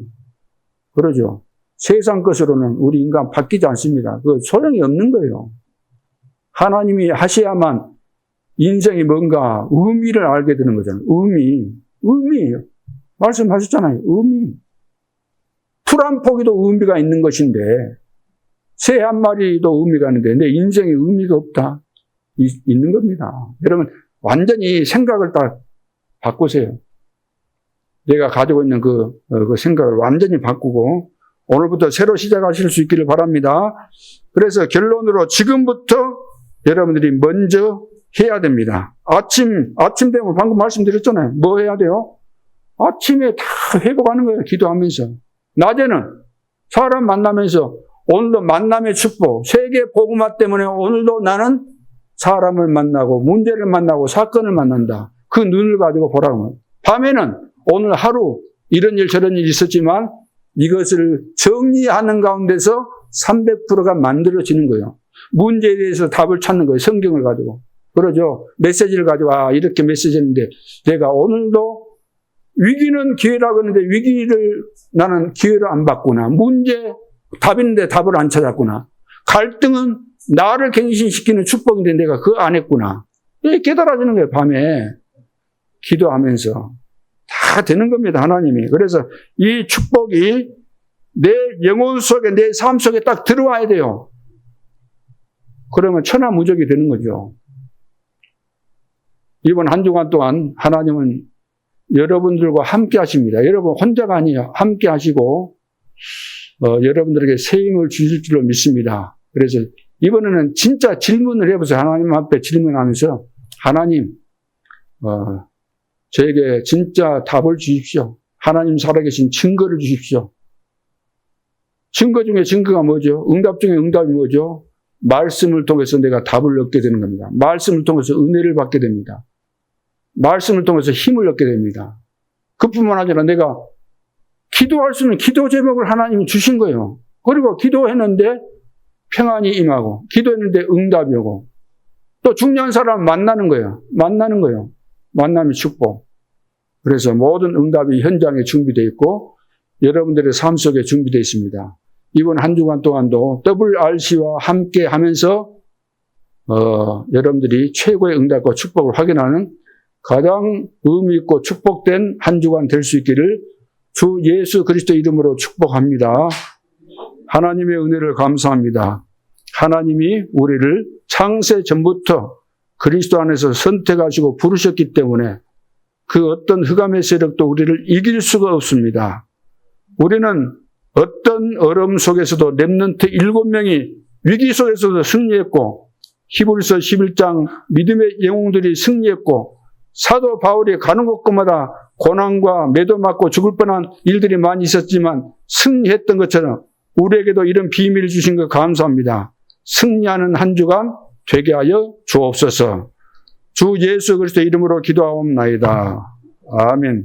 그러죠. 세상 것으로는 우리 인간 바뀌지 않습니다. 그 소용이 없는 거예요. 하나님이 하셔야만 인생이 뭔가 의미를 알게 되는 거잖아요. 의미. 말씀하셨잖아요. 의미. 풀 한 포기도 의미가 있는 것인데 새 한 마리도 의미가 있는데 내 인생에 의미가 없다. 있는 겁니다. 여러분 완전히 생각을 다 바꾸세요. 내가 가지고 있는 그 생각을 완전히 바꾸고 오늘부터 새로 시작하실 수 있기를 바랍니다. 그래서 결론으로 지금부터 여러분들이 먼저 해야 됩니다. 아침 되면 방금 말씀드렸잖아요. 뭐 해야 돼요? 아침에 다 회복하는 거예요. 기도하면서. 낮에는 사람 만나면서 오늘도 만남의 축복, 세계 복음화 때문에 오늘도 나는 사람을 만나고 문제를 만나고 사건을 만난다. 그 눈을 가지고 보라고 합니다. 밤에는 오늘 하루 이런 일 저런 일이 있었지만 이것을 정리하는 가운데서 300%가 만들어지는 거예요. 문제에 대해서 답을 찾는 거예요. 성경을 가지고. 그러죠. 메시지를 가지고 이렇게 메시지했는데 내가 오늘도 위기는 기회라고 하는데 위기를 나는 기회를 안 받구나. 문제 답 있는데 답을 안 찾았구나. 갈등은 나를 갱신시키는 축복인데 내가 그거 안 했구나. 깨달아지는 거예요. 밤에 기도하면서. 다 되는 겁니다. 하나님이. 그래서 이 축복이 내 영혼 속에 내 삶 속에 딱 들어와야 돼요. 그러면 천하무적이 되는 거죠. 이번 한 주간 동안 하나님은 여러분들과 함께 하십니다. 여러분 혼자가 아니에요. 함께 하시고 여러분들에게 새 힘을 주실 줄로 믿습니다. 그래서 이번에는 진짜 질문을 해보세요. 하나님 앞에 질문하면서 하나님 저에게 진짜 답을 주십시오. 하나님 살아계신 증거를 주십시오. 증거 중에 증거가 뭐죠? 응답 중에 응답이 뭐죠? 말씀을 통해서 내가 답을 얻게 되는 겁니다. 말씀을 통해서 은혜를 받게 됩니다. 말씀을 통해서 힘을 얻게 됩니다. 그뿐만 아니라 내가 기도할 수 있는 기도 제목을 하나님이 주신 거예요. 그리고 기도했는데 평안이 임하고, 기도했는데 응답이 오고, 또 중요한 사람을 만나는 거예요. 만남이 축복. 그래서 모든 응답이 현장에 준비되어 있고 여러분들의 삶 속에 준비되어 있습니다. 이번 한 주간 동안도 WRC와 함께 하면서 여러분들이 최고의 응답과 축복을 확인하는 가장 의미 있고 축복된 한 주간 될 수 있기를 주 예수 그리스도 이름으로 축복합니다. 하나님의 은혜를 감사합니다. 하나님이 우리를 창세 전부터 그리스도 안에서 선택하시고 부르셨기 때문에 그 어떤 흑암의 세력도 우리를 이길 수가 없습니다. 우리는 어떤 어려움 속에서도 렘넌트 7명이 위기 속에서도 승리했고, 히브리서 11장 믿음의 영웅들이 승리했고, 사도 바울이 가는 곳마다 고난과 매도 맞고 죽을 뻔한 일들이 많이 있었지만 승리했던 것처럼 우리에게도 이런 비밀을 주신 것 감사합니다. 승리하는 한 주간 되게 하여 주옵소서. 주 예수 그리스도 이름으로 기도하옵나이다. 아멘.